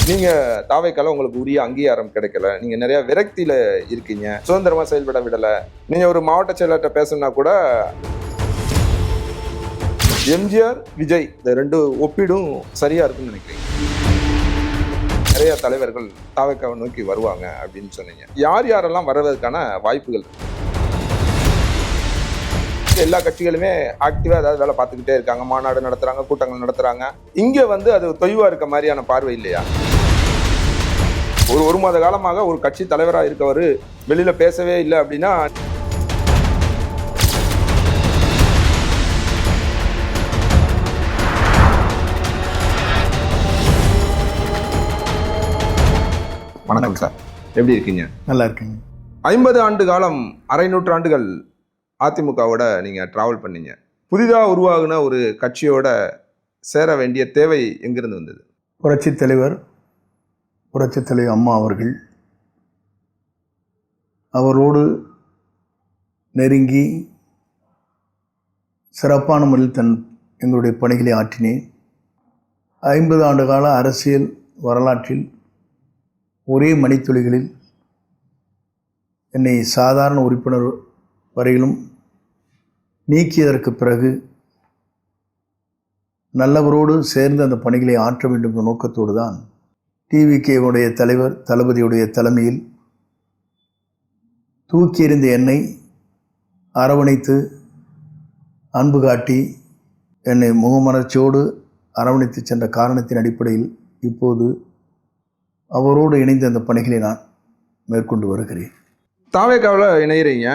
நீங்க தாவைக்கால உங்களுக்கு உரிய அங்கீகாரம் கிடைக்கல, நீங்க நிறைய விரக்தியில இருக்கீங்க, சுதந்திரமா செயல்பட விடல. நீங்க ஒரு மாவட்ட செயலாளர்கிட்ட பேசணும்னா கூட எம்ஜிஆர் விஜய் இந்த ரெண்டு ஒப்பீடும் சரியா இருக்குன்னு நினைக்கிறீங்க. நிறைய தலைவர்கள் தாவைக்காவை நோக்கி வருவாங்க அப்படின்னு சொன்னீங்க. யார் யாரெல்லாம் வர்றதுக்கான வாய்ப்புகள் இருக்கு? எல்லா கட்சிகளுமே ஆக்டிவா ஏதாவது வேலை பார்த்துக்கிட்டே இருக்காங்க, மாநாடு நடத்துறாங்க, கூட்டங்கள் நடத்துறாங்க. இங்க அது தொய்வா இருக்க மாதிரியான பார்வை இல்லையா? ஒரு மாத காலமாக ஒரு கட்சி தலைவராக இருக்கவர் வெளியில பேசவே இல்லை அப்படின்னா வணக்கம் சார், எப்படி இருக்கீங்க? நல்லா இருக்குங்க. 50 ஆண்டு காலம், அரை நூற்றாண்டுகள் அதிமுகவோட நீங்க டிராவல் பண்ணீங்க. புதிதா உருவாகுன ஒரு கட்சியோட சேர வேண்டிய தேவை எங்கிருந்து வந்தது? புரட்சித் தலைவர் அம்மா அவர்கள், அவரோடு நெருங்கி சிறப்பான முறையில் எங்களுடைய பணிகளை ஆற்றினேன். 50 ஆண்டு கால அரசியல் வரலாற்றில் ஒரே மணித்துளிகளில் என்னை சாதாரண உறுப்பினர் வரையிலும் நீக்கியதற்கு பிறகு நல்லவரோடு சேர்ந்து அந்த பணிகளை ஆற்ற வேண்டும் என்ற நோக்கத்தோடு தான் டிவிகேவுடைய தலைவர் தளபதியுடைய தலைமையில் தூக்கி எறிந்த என்னை அரவணைத்து அன்பு காட்டி என்னை முகமலர்ச்சியோடு அரவணைத்து சென்ற காரணத்தின் அடிப்படையில் இப்போது அவரோடு இணைந்த அந்த பணிகளை நான் மேற்கொண்டு வருகிறேன். தாவேக்காவில் இணைகிறீங்க,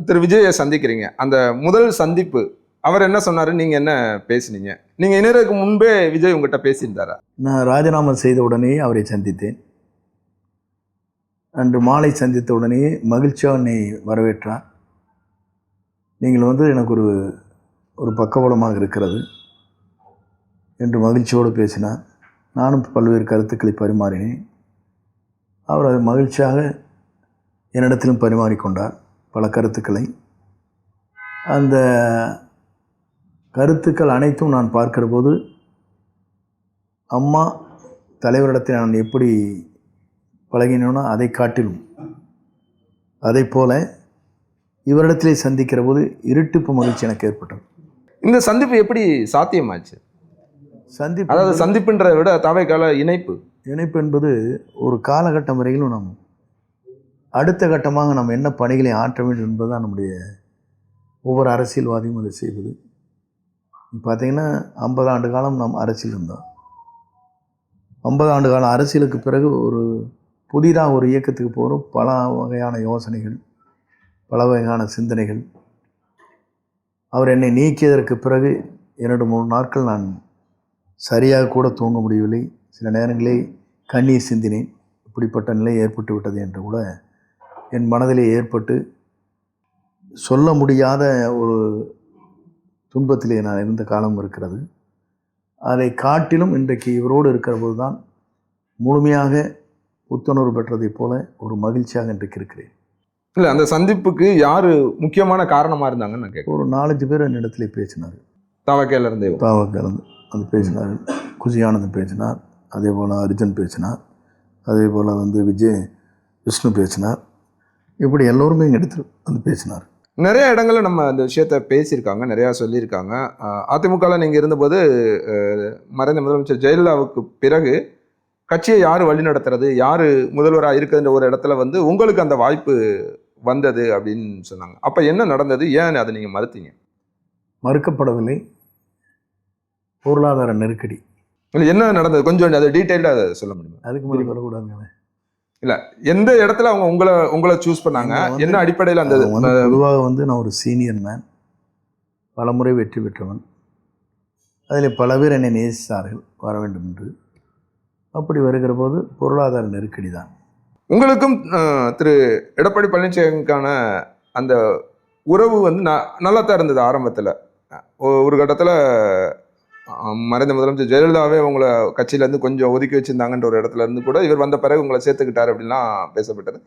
திரு விஜயை சந்திக்கிறீங்க. அந்த முதல் சந்திப்பு அவர் என்ன சொன்னாரு, நீங்க என்ன பேசினீங்க? நீங்க இணைறதுக்கு முன்பே விஜய் உங்ககிட்ட பேசியிருந்தாரா? நான் ராஜினாமா செய்த உடனே அவரை சந்தித்தேன். அன்று மாலை சந்தித்த உடனே மகிழ்ச்சியாக என்னை வரவேற்றார். நீங்கள் எனக்கு ஒரு பக்கபலமாக இருக்கிறது என்று மகிழ்ச்சியோடு பேசினார். நானும் பல்வேறு கருத்துக்களை பரிமாறினேன். அவர் அது மகிழ்ச்சியாக என்னிடத்திலும் பரிமாறிக்கொண்டார் பல கருத்துக்களை. அந்த கருத்துக்கள் அனைத்தும் நான் பார்க்கிற போது அம்மா தலைவரிடத்தில் நான் எப்படி பழகினோனோ அதை காட்டிலும் அதை போல இவரிடத்திலே சந்திக்கிற போது இருட்டிப்பு மகிழ்ச்சி எனக்கு ஏற்பட்டது. இந்த சந்திப்பு எப்படி சாத்தியமாச்சு? அதாவது சந்திப்புன்றதை விட தாவேக்கால இணைப்பு என்பது ஒரு காலகட்டம் வரையிலும் நாம் அடுத்த கட்டமாக நம்ம என்ன பணிகளை ஆற்ற வேண்டும் என்பதுதான் நம்முடைய ஒவ்வொரு அரசியல்வாதியும் அதை செய்வது. பார்த்திங்கன்னா 50 ஆண்டு காலம் நாம் அரசியல் இருந்தோம். 50 ஆண்டு கால அரசியலுக்கு பிறகு ஒரு புதிதாக ஒரு இயக்கத்துக்கு போகிறோம். பல வகையான யோசனைகள், பல வகையான சிந்தனைகள். அவர் என்னை நீக்கியதற்கு பிறகு 2-3 நாட்கள் நான் சரியாக கூட தூங்க முடியவில்லை. சில நேரங்களே கண்ணீர் சிந்தினேன். இப்படிப்பட்ட நிலை ஏற்பட்டு விட்டது என்று கூட என் மனதிலே ஏற்பட்டு சொல்ல முடியாத ஒரு துன்பத்திலே நான் இருந்த காலம் இருக்கிறது. அதை காட்டிலும் இன்றைக்கு இவரோடு இருக்கிற போது தான் முழுமையாக புத்துணர்வு பெற்றதைப் போல ஒரு மகிழ்ச்சியாக இன்றைக்கு இருக்கிறேன். இல்லை, அந்த சந்திப்புக்கு யார் முக்கியமான காரணமாக இருந்தாங்கன்னு நான் கேட்குறேன். ஒரு 4-5 பேர் என்னிடத்துல பேசினார். தாவேக்காலேருந்து வந்து பேசினார். குஷியானந்தன் பேசினார், அதே போல் அர்ஜுன் பேசினார், அதே போல் விஷ்ணு பேசினார். இப்படி எல்லோருமே எங்கள் இடத்துல வந்து பேசினார். நிறைய இடங்களில் நம்ம அந்த விஷயத்த பேசியிருக்காங்க, நிறையா சொல்லியிருக்காங்க. அதிமுகவில் நீங்கள் இருந்தபோது மறைந்த முதலமைச்சர் ஜெயலலிதாவுக்கு பிறகு கட்சியை யார் வழி நடத்துறது, யார் முதல்வராக இருக்குதுன்ற ஒரு இடத்துல உங்களுக்கு அந்த வாய்ப்பு வந்தது அப்படின்னு சொன்னாங்க. அப்போ என்ன நடந்தது, ஏன் அதை நீங்கள் மறுத்தீங்க? மறுக்கப்படவில்லை, பொருளாதார நெருக்கடி. இல்லை, என்ன நடந்தது கொஞ்சம் அதை டீட்டெயிலாக அதை சொல்ல முடியுமா? அதுக்கு மேலே வரக்கூடாதுங்க. இல்லை, எந்த இடத்துல அவங்க உங்களை சூஸ் பண்ணாங்க, என்ன அடிப்படையில்? அந்த பொதுவாக நான் ஒரு சீனியர் மேன், பல முறை வெற்றி பெற்றவன். அதில் பல பேர் என்னை நேசித்தார்கள் வர வேண்டும் என்று. அப்படி வருகிற போது பொருளாதார நெருக்கடி தான். உங்களுக்கும் திரு எடப்பாடி பழனிசாமிக்கான அந்த உறவு நல்லா தான் இருந்தது ஆரம்பத்தில். ஒரு கட்டத்தில் மறைந்த முதலமைச்சர் ஜெயலலிதாவே உங்களை கட்சியிலேருந்து கொஞ்சம் ஒதுக்கி வச்சுருந்தாங்கன்ற ஒரு இடத்துல இருந்து கூட இவர் வந்த பிறகு உங்களை சேர்த்துக்கிட்டார் அப்படின்லாம் பேசப்பட்டது.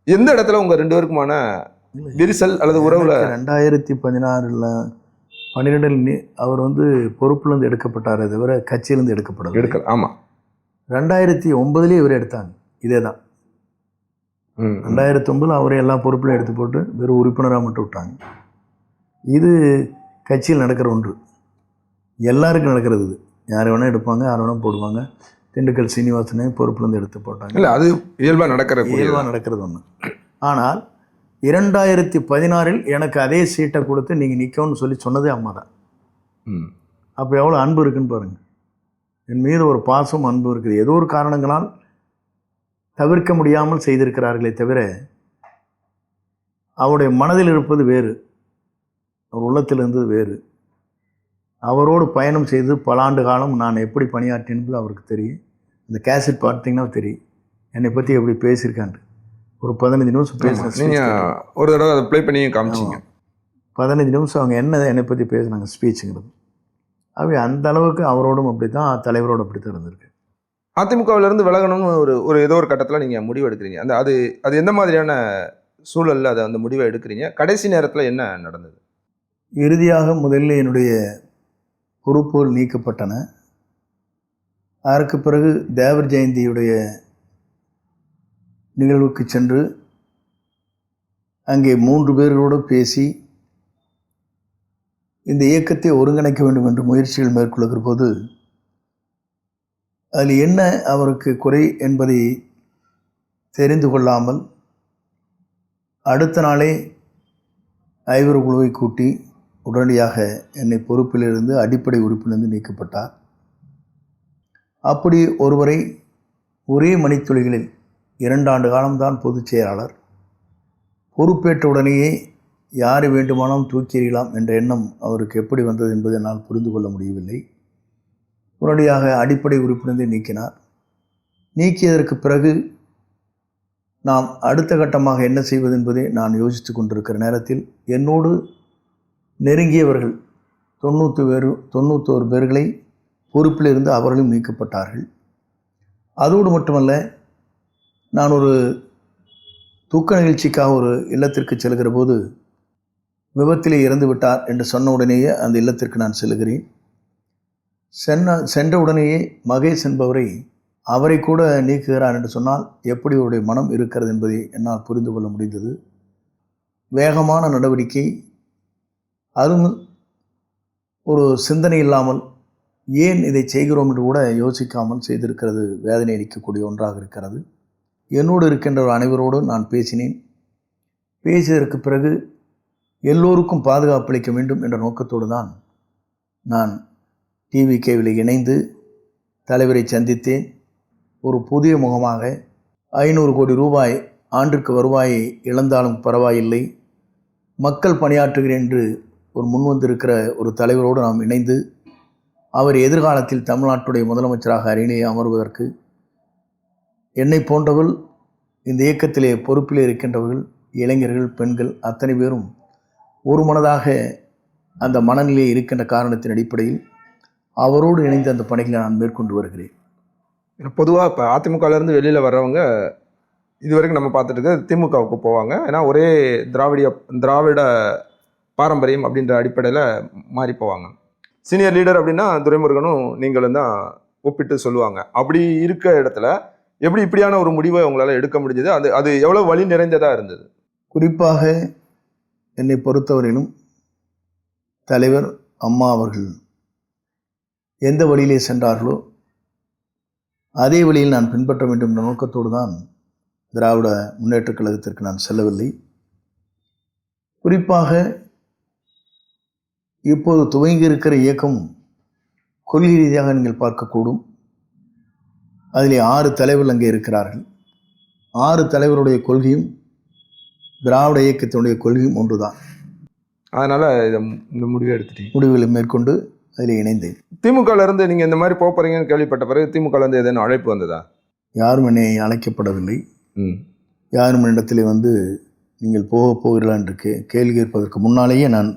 எந்த இடத்துல உங்கள் 2 பேருக்குமான விரிசல் அல்லது உறவுல? 2016-12 அவர் பொறுப்புலேருந்து எடுக்கப்பட்டாரே தவிர கட்சியிலேருந்து எடுக்கப்படல. ஆமாம். 2009 இவர் எடுத்தாங்க. இதே தான் 2009 அவரை எல்லா பொறுப்பிலும் எடுத்து போட்டு வெறும் உறுப்பினராக மட்டும் விட்டாங்க. இது கட்சியில் நடக்கிற ஒன்று, எல்லாருக்கும் நடக்கிறது. இது யார் வேணால் எடுப்பாங்க, யார் வேணால் போடுவாங்க. திண்டுக்கல் சீனிவாசனே பொறுப்புலேருந்து எடுத்து போட்டாங்க. இல்லை, அது இயல்பாக நடக்கிறது ஒன்று. ஆனால் 2016 எனக்கு அதே சீட்டை கொடுத்து நீங்கள் நிற்கணும்னு சொல்லி சொன்னதே அம்மா தான். அப்போ எவ்வளோ அன்பு இருக்குன்னு பாருங்கள். என் மீது ஒரு பாசம் அன்பு இருக்குது. ஏதோ ஒரு காரணங்களால் தவிர்க்க முடியாமல் செய்திருக்கிறார்களே தவிர அவருடைய மனதில் இருப்பது வேறு, அவர் உள்ளத்தில் இருந்தது வேறு. அவரோடு பயணம் செய்து பல ஆண்டு காலம் நான் எப்படி பணியாற்றினது அவருக்கு தெரியும். இந்த கேசட் பார்த்தீங்கன்னா தெரியும் என்னை பற்றி எப்படி பேசியிருக்காண்டு. ஒரு 15 நிமிஷம் பேசுகிறேன். நீங்கள் ஒரு தடவை அதை ப்ளே பண்ணி காமிச்சிங்க. 15 நிமிஷம் அவங்க என்னை பற்றி பேசுனாங்க, ஸ்பீச்சுங்கிறது. அவை அந்த அளவுக்கு அவரோடும் அப்படி தான், தலைவரோடு அப்படி தான் இருந்திருக்கு. அதிமுகவிலேருந்து விலகணும்னு ஒரு ஏதோ ஒரு கட்டத்தில் நீங்கள் முடிவு எடுக்கிறீங்க. அது எந்த மாதிரியான சூழலில் அதை அந்த முடிவை எடுக்கிறீங்க? கடைசி நேரத்தில் என்ன நடந்தது? இறுதியாக முதலில் என்னுடைய பொறுப்புகள் நீக்கப்பட்டன. அதற்கு பிறகு தேவர் ஜெயந்தியுடைய நிகழ்வுக்கு சென்று அங்கே 3 பேரோடு பேசி இந்த இயக்கத்தை ஒருங்கிணைக்க வேண்டும் என்று முயற்சிகள் மேற்கொள்கிற போது அதில் என்ன அவருக்கு குறை என்பதை தெரிந்து கொள்ளாமல் அடுத்த நாளே ஐவர் குழுவை கூட்டி உடனடியாக என்னை பொறுப்பிலிருந்து அடிப்படை உறுப்பிலிருந்து நீக்கப்பட்டார். அப்படி ஒருவரை ஒரே மணித்துளிகளில் 2 ஆண்டு காலம்தான் பொதுச் செயலாளர், பொறுப்பேற்ற உடனேயே யாரை வேண்டுமானாலும் தூக்கி எறியலாம் என்ற எண்ணம் அவருக்கு எப்படி வந்தது என்பதை என்னால் புரிந்து கொள்ள முடியவில்லை. உடனடியாக அடிப்படை உறுப்பினரை நீக்கினார். நீக்கியதற்கு பிறகு நாம் அடுத்த கட்டமாக என்ன செய்வது என்பதை நான் யோசித்து கொண்டிருக்கிற நேரத்தில் என்னோடு நெருங்கியவர்கள் 91 பேர்களை பொறுப்பில் இருந்து அவர்களும் நீக்கப்பட்டார்கள். அதோடு மட்டுமல்ல, நான் ஒரு தூக்க நிகழ்ச்சிக்காக ஒரு இல்லத்திற்கு செல்கிற போது விபத்திலே இறந்து விட்டார் என்று சொன்ன உடனேயே அந்த இல்லத்திற்கு நான் செல்கிறேன். சென்ற உடனேயே மகேஷ் என்பவரை அவரை கூட நீக்குகிறார் என்று சொன்னால் எப்படி அவருடைய மனம் இருக்கிறது என்பதை என்னால் புரிந்து கொள்ள முடிந்தது. வேகமான நடவடிக்கை, அதுவும் ஒரு சிந்தனை இல்லாமல் ஏன் இதை செய்கிறோம் என்று கூட யோசிக்காமல் செய்திருக்கிறது வேதனை அளிக்கக்கூடிய ஒன்றாக இருக்கிறது. என்னோடு இருக்கின்ற அனைவரோடு நான் பேசினேன். பேசியதற்கு பிறகு எல்லோருக்கும் பாதுகாப்பு அளிக்க வேண்டும் என்ற நோக்கத்தோடு தான் நான் டிவிகேவில் இணைந்து தலைவரை சந்தித்தேன். ஒரு புதிய முகமாக 500 கோடி ரூபாய் ஆண்டிற்கு வருவாயை இழந்தாலும் பரவாயில்லை, மக்கள் பணியாற்றுகிறேன் என்று ஒரு முன்வந்திருக்கிற ஒரு தலைவரோடு நாம் இணைந்து அவர் எதிர்காலத்தில் தமிழ்நாட்டுடைய முதலமைச்சராக அணியை அமர்வதற்கு என்னை போன்றவர்கள், இந்த இயக்கத்திலே பொறுப்பிலே இருக்கின்றவர்கள், இளைஞர்கள், பெண்கள் அத்தனை பேரும் ஒரு மனதாக அந்த மனநிலையை இருக்கின்ற காரணத்தின் அடிப்படையில் அவரோடு இணைந்து அந்த பணிகளை நான் மேற்கொண்டு வருகிறேன். பொதுவாக இப்போ அதிமுகலேருந்து வெளியில் வர்றவங்க இதுவரைக்கும் நம்ம பார்த்துட்டு இருக்க திமுகவுக்கு போவாங்க. ஏன்னா ஒரே திராவிட பாரம்பரியம் அப்படின்ற அடிப்படையில் மாறி போவாங்க. சீனியர் லீடர் அப்படின்னா துரைமுருகனும் நீங்களும் தான் ஒப்பிட்டு சொல்லுவாங்க. அப்படி இருக்க இடத்துல எப்படி இப்படியான ஒரு முடிவை உங்களால் எடுக்க முடிஞ்சது? அது எவ்வளோ வழி நிறைந்ததாக இருந்தது? குறிப்பாக என்னை பொறுத்தவரையிலும் தலைவர் அம்மா அவர்கள் எந்த வழியிலே சென்றார்களோ அதே வழியில் நான் பின்பற்ற வேண்டும் என்ற நோக்கத்தோடு தான் திராவிட முன்னேற்றக் கழகத்திற்கு நான் செல்லவில்லை. குறிப்பாக இப்போது துவங்கி இருக்கிற இயக்கம் கொள்கை ரீதியாக நீங்கள் பார்க்கக்கூடும். அதிலே 6 தலைவர்கள் அங்கே இருக்கிறார்கள். 6 தலைவருடைய கொள்கையும் திராவிட இயக்கத்தினுடைய கொள்கையும் ஒன்றுதான். அதனால் இந்த முடிவை எடுத்துட்டீங்க. முடிவுகளை மேற்கொண்டு அதில் இணைந்தேன். திமுகலேருந்து நீங்கள் இந்த மாதிரி போகிறீங்கன்னு கேள்விப்பட்ட பிறகு திமுகலேருந்து ஏதேனும் அழைப்பு வந்ததா? யாரும் என்னை அழைக்கப்படவில்லை. யாரும் என்னிடத்திலே வந்து நீங்கள் போகிறீர்களா என்று கேள்வி கேட்பதற்கு முன்னாலேயே நான்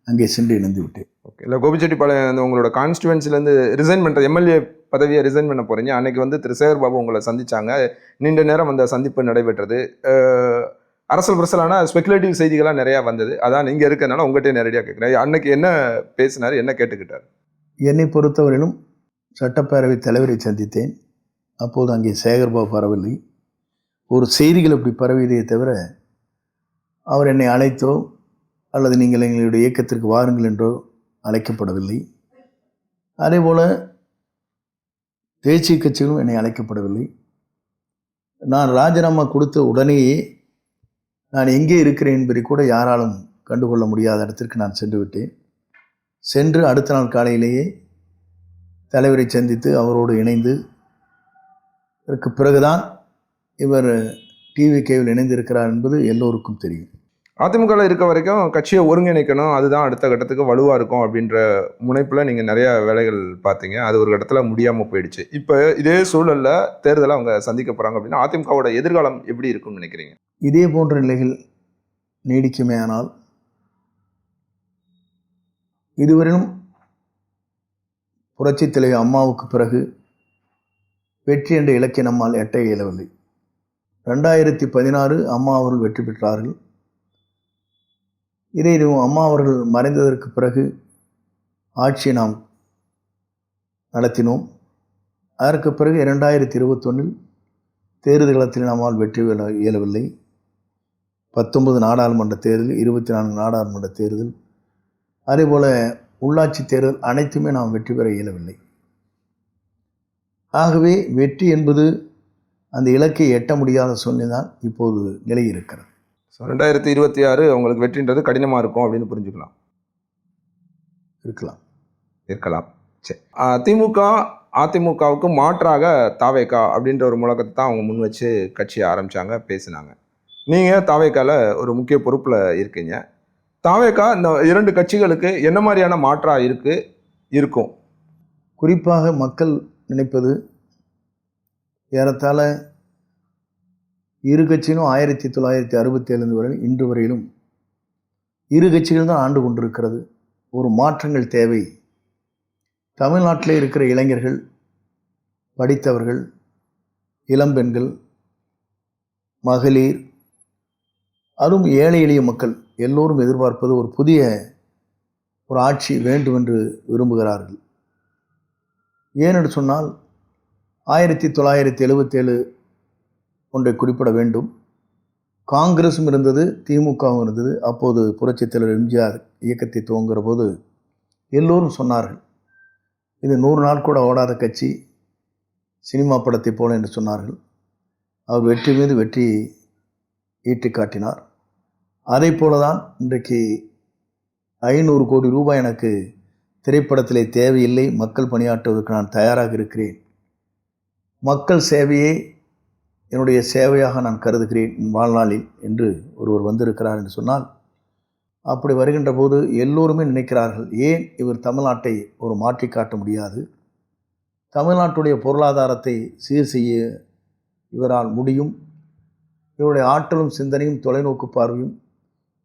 அங்கே சென்று இணைந்து விட்டேன். ஓகே. இல்லை, கோபிச்செட்டிப்பாளையம் உங்களோட கான்ஸ்டிடுவன்சிலேருந்து ரிசைன் பண்ணுற எம்எல்ஏ பதவியை ரிசைன் பண்ண போகிறீங்க. அன்றைக்கி வந்து திரு சேகர் பாபு உங்களை சந்தித்தாங்க. நீண்ட நேரம் அந்த சந்திப்பு நடைபெற்றது. அரசல் புரசலான ஸ்பெகுலேட்டிவ் செய்திகளாக நிறையா வந்தது. அதான் நீங்கள் இருக்கிறதுனால உங்கள்கிட்ட நேரடியாக கேட்குறேன். அன்னைக்கு என்ன பேசினார், என்ன கேட்டுக்கிட்டார்? என்னை பொறுத்தவரையிலும் சட்டப்பேரவைத் தலைவரை சந்தித்தேன். அப்போது அங்கே சேகர்பாபு வரவில்லை. ஒரு செய்திகள் அப்படி பரவியதே தவிர அவர் என்னை அழைத்தோ அல்லது நீங்கள் எங்களுடைய இயக்கத்திற்கு வாருங்கள் என்றோ அழைக்கப்படவில்லை. அதேபோல் தேசிய கட்சிகளும் என்னை அழைக்கப்படவில்லை. நான் ராஜினாமா கொடுத்த உடனேயே நான் எங்கே இருக்கிறேன் என்பதை கூட யாராலும் கண்டுகொள்ள முடியாத இடத்திற்கு நான் சென்று விட்டேன். சென்று அடுத்த நாள் காலையிலேயே தலைவரை சந்தித்து அவரோடு இணைந்து இதற்கு பிறகுதான் இவர் டிவிகேவில் இணைந்திருக்கிறார் என்பது எல்லோருக்கும் தெரியும். அதிமுகவில் இருக்க வரைக்கும் கட்சியை ஒருங்கிணைக்கணும், அதுதான் அடுத்த கட்டத்துக்கு வலுவாக இருக்கும் அப்படின்ற முனைப்பில் நீங்கள் நிறைய வேலைகள் பார்த்தீங்க. அது ஒரு கட்டத்தில் முடியாமல் போயிடுச்சு. இப்போ இதே சூழலில் தேர்தலை அவங்க சந்திக்க போகிறாங்க அப்படின்னா அதிமுகவோட எதிர்காலம் எப்படி இருக்கும்னு நினைக்கிறீங்க? இதே போன்ற நிலைகள் நீடிக்குமேயானால் இதுவரையிலும் புரட்சித் தலைவர் அம்மாவுக்கு பிறகு வெற்றி என்ற இலக்கை நம்மால் எட்ட இயலவில்லை. 2016 அம்மா அவர்கள் வெற்றி பெற்றார்கள். இதை அம்மா அவர்கள் மறைந்ததற்கு பிறகு ஆட்சியை நாம் நடத்தினோம். அதற்கு பிறகு 2021 தேர்தல் களத்தில் நம்மால் வெற்றி பெற இயலவில்லை. 19 நாடாளுமன்ற தேர்தல், 24 நாடாளுமன்ற தேர்தல், அதேபோல் உள்ளாட்சி தேர்தல் அனைத்துமே நாம் வெற்றி பெற இயலவில்லை. ஆகவே வெற்றி என்பது அந்த இலக்கை எட்ட முடியாத சூழ்நிலை தான் இப்போது நிலை இருக்கிறது. 2026 அவங்களுக்கு வெற்றின்றது கடினமாக இருக்கும் அப்படின்னு புரிஞ்சுக்கலாம். இருக்கலாம். சரி, அதிமுகவுக்கு மாற்றாக தாவேகா அப்படின்ற ஒரு முழக்கத்தை தான் அவங்க முன் வச்சு கட்சியை ஆரம்பித்தாங்க, பேசினாங்க. நீங்கள் தாவேக்காவில் ஒரு முக்கிய பொறுப்பில் இருக்கீங்க. தாவேகா இந்த 2 கட்சிகளுக்கு என்ன மாதிரியான மாற்றாக இருக்கும்? குறிப்பாக மக்கள் நினைப்பது ஏறத்தாழ இரு கட்சியிலும் 1967 வரை இன்று வரையிலும் இரு கட்சிகள் தான் ஆண்டு கொண்டிருக்கிறது. ஒரு மாற்றங்கள் தேவை. தமிழ்நாட்டிலே இருக்கிற இளைஞர்கள், படித்தவர்கள், இளம்பெண்கள், மகளிர், அதுவும் ஏழை எளிய மக்கள் எல்லோரும் எதிர்பார்ப்பது ஒரு புதிய ஒரு ஆட்சி வேண்டும் என்று விரும்புகிறார்கள். ஏனென்று சொன்னால் 1977 ஒன்றை குறிப்பிட வேண்டும். காங்கிரஸும் இருந்தது, திமுகவும் இருந்தது. அப்போது புரட்சித் தலைவர் எம்ஜிஆர் இயக்கத்தை துவங்குகிற போது எல்லோரும் சொன்னார்கள், இது 100 நாள் கூட ஓடாத கட்சி, சினிமா படத்தை போல என்று சொன்னார்கள். அவர் வெற்றி மீது வெற்றி ஈட்டி காட்டினார். அதை போலதான் இன்றைக்கு 500 கோடி ரூபாய் எனக்கு திரைப்படத்திலே தேவையில்லை, மக்கள் பணியாற்றுவதற்கு நான் தயாராக இருக்கிறேன், மக்கள் சேவையை என்னுடைய சேவையாக நான் கருதுகிறேன் வாழ்நாளில் என்று ஒருவர் வந்திருக்கிறார் என்று சொன்னால், அப்படி வருகின்ற போது எல்லோருமே நினைக்கிறார்கள், ஏன் இவர் தமிழ்நாட்டை ஒரு மாற்றி காட்ட முடியாது, தமிழ்நாட்டுடைய பொருளாதாரத்தை சீர் செய்ய இவரால் முடியும், இவருடைய ஆற்றலும் சிந்தனையும் தொலைநோக்கு பார்வையும்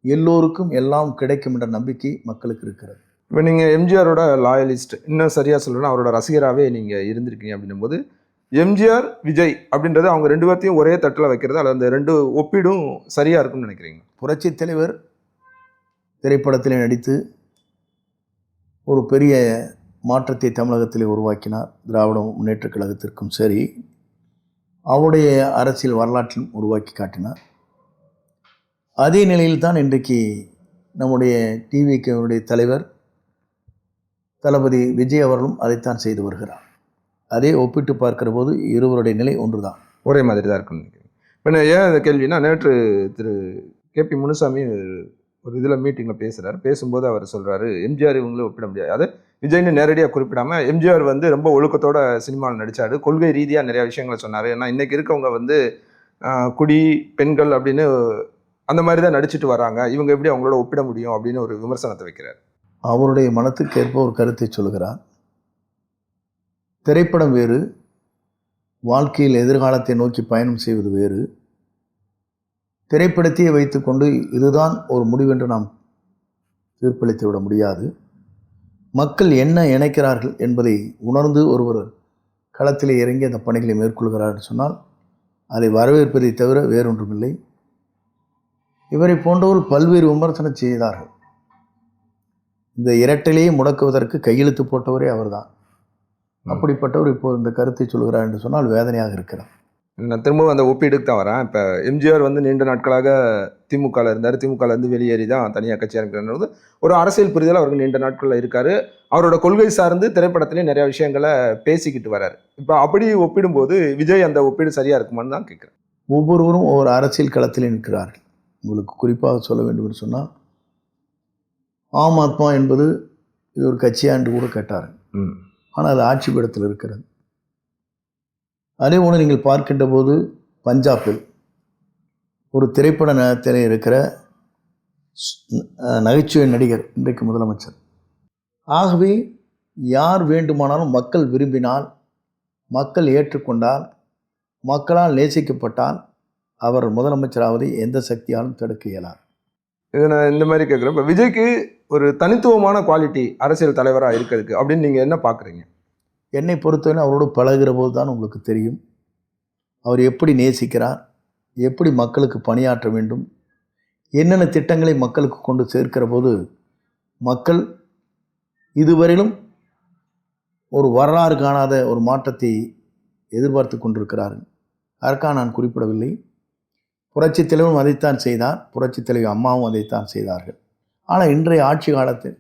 எல்லோருக்கும் எல்லாம் கிடைக்கும் என்ற நம்பிக்கை மக்களுக்கு இருக்கிறது. இப்போ நீங்கள் எம்ஜிஆரோட லாயலிஸ்ட், இன்னும் சரியாக சொல்லணும்னா அவரோட ரசிகராகவே நீங்கள் இருந்திருக்கீங்க. அப்படின்னும் போது எம்ஜிஆர் விஜய் அப்படின்றது அவங்க 2 பேர்த்தையும் ஒரே தட்டில் வைக்கிறது, அல்லது அந்த 2 ஒப்பீடும் சரியாக இருக்கும்னு நினைக்கிறீங்க? புரட்சித் தலைவர் திரைப்படத்தில் நடித்து ஒரு பெரிய மாற்றத்தை தமிழகத்தில் உருவாக்கினார். திராவிட முன்னேற்றக் கழகத்திற்கும் சரி, அவருடைய அரசியல் வரலாற்றிலும் உருவாக்கி காட்டினார். அதே நிலையில்தான் இன்றைக்கு நம்முடைய டிவிகேவுடைய தலைவர் தளபதி விஜய் அவர்களும் அதைத்தான் செய்து வருகிறார். அதே ஒப்பிட்டு பார்க்கிற போது இருவருடைய நிலை ஒன்றுதான், ஒரே மாதிரி தான் இருக்குன்னு நினைக்கிறேன். இப்போ ஏன் இந்த கேள்வினா, நேற்று திரு KP முனுசாமி ஒரு இதில் மீட்டிங்கில் பேசுகிறார். பேசும்போது அவர் சொல்கிறாரு, எம்ஜிஆர் இவங்களும் ஒப்பிட முடியாது, அது விஜய்னு நேரடியாக குறிப்பிடாமல் எம்ஜிஆர் ரொம்ப ஒழுக்கத்தோட சினிமாவில் நடித்தார், கொள்கை ரீதியாக நிறையா விஷயங்களை சொன்னார். ஏன்னா இன்றைக்கி இருக்கவங்க குடி, பெண்கள் அப்படின்னு அந்த மாதிரி தான் நடிச்சுட்டு வராங்க, இவங்க எப்படி அவங்களோட ஒப்பிட முடியும் அப்படின்னு ஒரு விமர்சனத்தை வைக்கிறார். அவருடைய மனத்துக்கு ஏற்ப ஒரு கருத்தை சொல்கிறார். திரைப்படம் வேறு, வாழ்க்கையில் எதிர்காலத்தை நோக்கி பயணம் செய்வது வேறு. திரைப்படத்தையே வைத்துக்கொண்டு இதுதான் ஒரு முடிவென்று நாம் தீர்ப்பளித்து விட முடியாது. மக்கள் என்ன நினைக்கிறார்கள் என்பதை உணர்ந்து ஒருவர் களத்திலே இறங்கி அந்த பணிகளை மேற்கொள்கிறார் என்று சொன்னால் அதை வரவேற்பதை தவிர வேறொன்றுமில்லை. இவரை போன்றவர் பல்வேறு விமர்சனம் செய்தார்கள். இந்த இரட்டலையை முடக்குவதற்கு கையெழுத்து போட்டவரே அவர்தான். அப்படிப்பட்டவர் இப்போ இந்த கருத்தை சொல்கிறார் என்று சொன்னால் வேதனையாக இருக்கிறார். நான் திரும்பவும் அந்த ஒப்பீடுக்கு தான் வரேன். இப்போ எம்ஜிஆர் வந்து நீண்ட நாட்களாக திமுகவில் இருந்தார். திமுகலேருந்து வெளியேறி தான் தனியாக கட்சி ஆரம்பிக்கிறது ஒரு அரசியல் புரிதல் அவருக்கு நீண்ட நாட்களில் இருக்கார். அவரோட கொள்கை சார்ந்து திரைப்படத்துலேயும் நிறையா விஷயங்களை பேசிக்கிட்டு வராரு. இப்போ அப்படி ஒப்பிடும்போது விஜய் அந்த ஒப்பீடு சரியாக இருக்குமான்னு தான் கேட்குறேன். ஒவ்வொருவரும் ஒவ்வொரு அரசியல் களத்தில் நிற்கிறார்கள். உங்களுக்கு குறிப்பாக சொல்ல வேண்டும் என்று சொன்னால் ஆம் ஆத்மா என்பது இது ஒரு கட்சியா என்று கூட கேட்டார். ஆனால் அது ஆட்சி பீடத்தில் இருக்கிறது. அதே போல நீங்கள் பார்க்கின்ற போது பஞ்சாபில் ஒரு திரைப்பட நேரத்தில் இருக்கிற நகைச்சுவை நடிகர் இன்றைக்கு முதலமைச்சர். ஆகவே யார் வேண்டுமானாலும் மக்கள் விரும்பினால், மக்கள் ஏற்றுக்கொண்டால், மக்களால் நேசிக்கப்பட்டால் அவர் முதலமைச்சராவதை எந்த சக்தியாலும் தடுக்க இயலாது. இதை நான் இந்த மாதிரி கேட்குறேன். இப்போ விஜய்க்கு ஒரு தனித்துவமான குவாலிட்டி அரசியல் தலைவராக இருக்கிறதுக்கு அப்படின்னு நீங்கள் என்ன பார்க்குறீங்க? என்னை பொறுத்தவரை அவரோடு பழகிற போது தான் உங்களுக்கு தெரியும் அவர் எப்படி நேசிக்கிறார், எப்படி மக்களுக்கு பணியாற்ற வேண்டும், என்னென்ன திட்டங்களை மக்களுக்கு கொண்டு சேர்க்கிற போது மக்கள் இதுவரையிலும் ஒரு வரலாறு காணாத ஒரு மாற்றத்தை எதிர்பார்த்து கொண்டிருக்கிறார்கள். அதற்காக நான் குறிப்பிடவில்லை. புரட்சித் தலைவரும் அதைத்தான் செய்தார், புரட்சித் தலைவர் அம்மாவும் அதைத்தான் செய்தார்கள். ஆனால் இன்றைய ஆட்சி காலத்தில்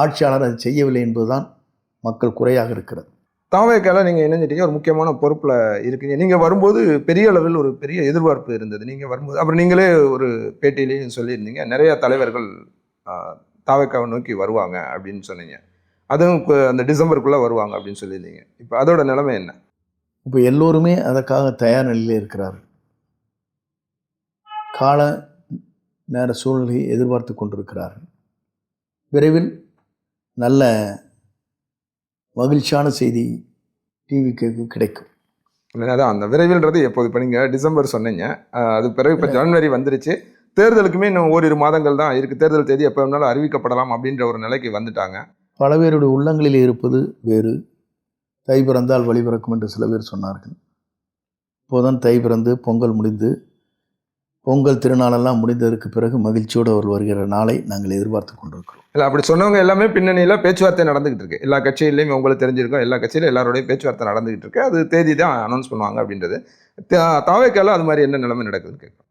ஆட்சியாளர் அதை செய்யவில்லை என்பதுதான் மக்கள் குறையாக இருக்கிறது. தாவேக்கால நீங்கள் இணைஞ்சிட்டீங்க, ஒரு முக்கியமான பொறுப்பில் இருக்கீங்க. நீங்கள் வரும்போது பெரிய அளவில் ஒரு பெரிய எதிர்பார்ப்பு இருந்தது. நீங்கள் வரும்போது அப்புறம் நீங்களே ஒரு பேட்டியிலையும் சொல்லியிருந்தீங்க நிறைய தலைவர்கள் தாவேக்காவை நோக்கி வருவாங்க அப்படின்னு சொன்னீங்க. அதுவும் அந்த டிசம்பருக்குள்ளே வருவாங்க அப்படின்னு சொல்லியிருந்தீங்க. இப்போ அதோட நிலைமை என்ன? இப்போ எல்லோருமே அதற்காக தயார் நிலையில் இருக்கிறார்கள். கால நேர சூழ்நிலையை எதிர்பார்த்து கொண்டிருக்கிறார்கள். விரைவில் நல்ல மகிழ்ச்சியான செய்தி டிவிக்கு கிடைக்கும். அதான் அந்த விரைவில்ன்றது எப்போது? இப்போ நீங்கள் டிசம்பர் சொன்னீங்க, அது பிறகு இப்போ ஜனவரி வந்துருச்சு. தேர்தலுக்குமே இன்னும் ஓரிரு மாதங்கள் தான் இருக்குது. தேர்தல் தேதி எப்போ வேணாலும் அறிவிக்கப்படலாம் அப்படின்ற ஒரு நிலைக்கு வந்துட்டாங்க. பல பேருடைய உள்ளங்களில் இருப்பது வேறு. தை பிறந்தால் வழி பிறக்கும் என்று சில பேர் சொன்னார்கள். இப்போதான் தை பிறந்து பொங்கல் முடிந்து, பொங்கல் திருநாளெல்லாம் முடிந்ததற்கு பிறகு மகிழ்ச்சியோடு அவர் வருகிற நாளை நாங்கள் எதிர்பார்த்து கொண்டிருக்கிறோம். இல்லை, அப்படி சொன்னவங்க எல்லாமே பின்னணியில் பேச்சுவார்த்தை நடந்துகிட்டு இருக்கு. எல்லா கட்சியிலையும் உங்களுக்கு தெரிஞ்சிருக்கும், எல்லா கட்சியிலும் எல்லாரோடையும் பேச்சுவார்த்தை நடந்துகிட்டு இருக்கு. அது தேதி தான் அனௌன்ஸ் பண்ணுவாங்க அப்படின்றது. தாவேக்கால அது மாதிரி என்ன நிலைமை நடக்குதுன்னு கேட்குறோம்.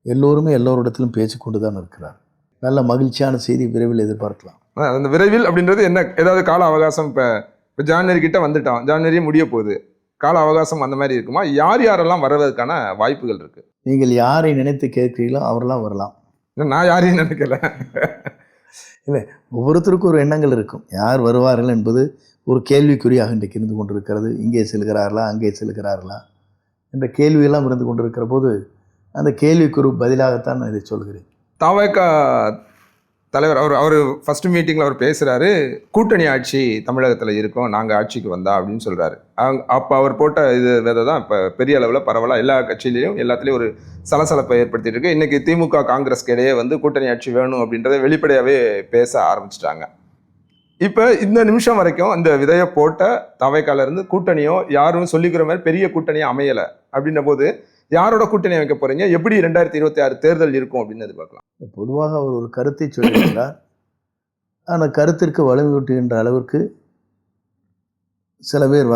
எல்லோருமே எல்லோரிடத்திலும் பேசிக்கொண்டு தான் இருக்கிறார். நல்ல மகிழ்ச்சியான செய்தி விரைவில் எதிர்பார்க்கலாம். அந்த விரைவில் அப்படின்றது என்ன? ஏதாவது கால அவகாசம்? இப்போ ஜான்வரி கிட்ட வந்துட்டோம், ஜான்வரியே முடிய போகுது, கால அவகாசம் அந்த மாதிரி இருக்குமா? யார் யாரெல்லாம் வர்றதுக்கான வாய்ப்புகள் இருக்கு? நீங்கள் யாரை நினைத்து கேட்கிறீங்களோ அவரெல்லாம் வரலாம். நான் யாரையும் நினைக்கல. இல்லை, ஒவ்வொருத்தருக்கும் ஒரு எண்ணங்கள் இருக்கும். யார் வருவார்கள் என்பது ஒரு கேள்விக்குறியாக இன்றைக்கு இருந்து கொண்டிருக்கிறது. இங்கே செல்கிறார்களா, அங்கே செல்கிறார்களா என்ற கேள்வியெல்லாம் இருந்து கொண்டிருக்கிற போது அந்த கேள்விக்குறு பதிலாகத்தான் நான் இதை சொல்கிறேன். தாவேக்கா தலைவர் அவர் ஃபர்ஸ்ட் மீட்டிங்கில் அவர் பேசுகிறாரு, கூட்டணி ஆட்சி தமிழகத்தில் இருக்கும், நாங்கள் ஆட்சிக்கு வந்தா அப்படின்னு சொல்கிறாரு. அப்போ அவர் போட்ட இது விதை தான் இப்போ பெரிய அளவில் பரவலாக எல்லா கட்சியிலையும் எல்லாத்துலேயும் ஒரு சலசலப்பை ஏற்படுத்திட்டு இருக்கு. இன்றைக்கி திமுக காங்கிரஸ்க்கு இடையே கூட்டணி ஆட்சி வேணும் அப்படின்றத வெளிப்படையாகவே பேச ஆரம்பிச்சிட்டாங்க. இப்போ இந்த நிமிஷம் வரைக்கும் அந்த விதையை போட்ட தாவேக்காலேருந்து கூட்டணியோ யாரும் சொல்லிக்கிற மாதிரி பெரிய கூட்டணியோ அமையலை. அப்படின்ற போது யாரோட கூட்டணி அமைக்க போறீங்க? எப்படி 2026 தேர்தல் இருக்கும் அப்படின்னு எதிர்பார்க்கலாம்? பொதுவாக அவர் ஒரு கருத்தை சொல்லியிருக்கிறார். அந்த கருத்திற்கு வலுவூட்டுகின்ற அளவிற்கு சில பேர்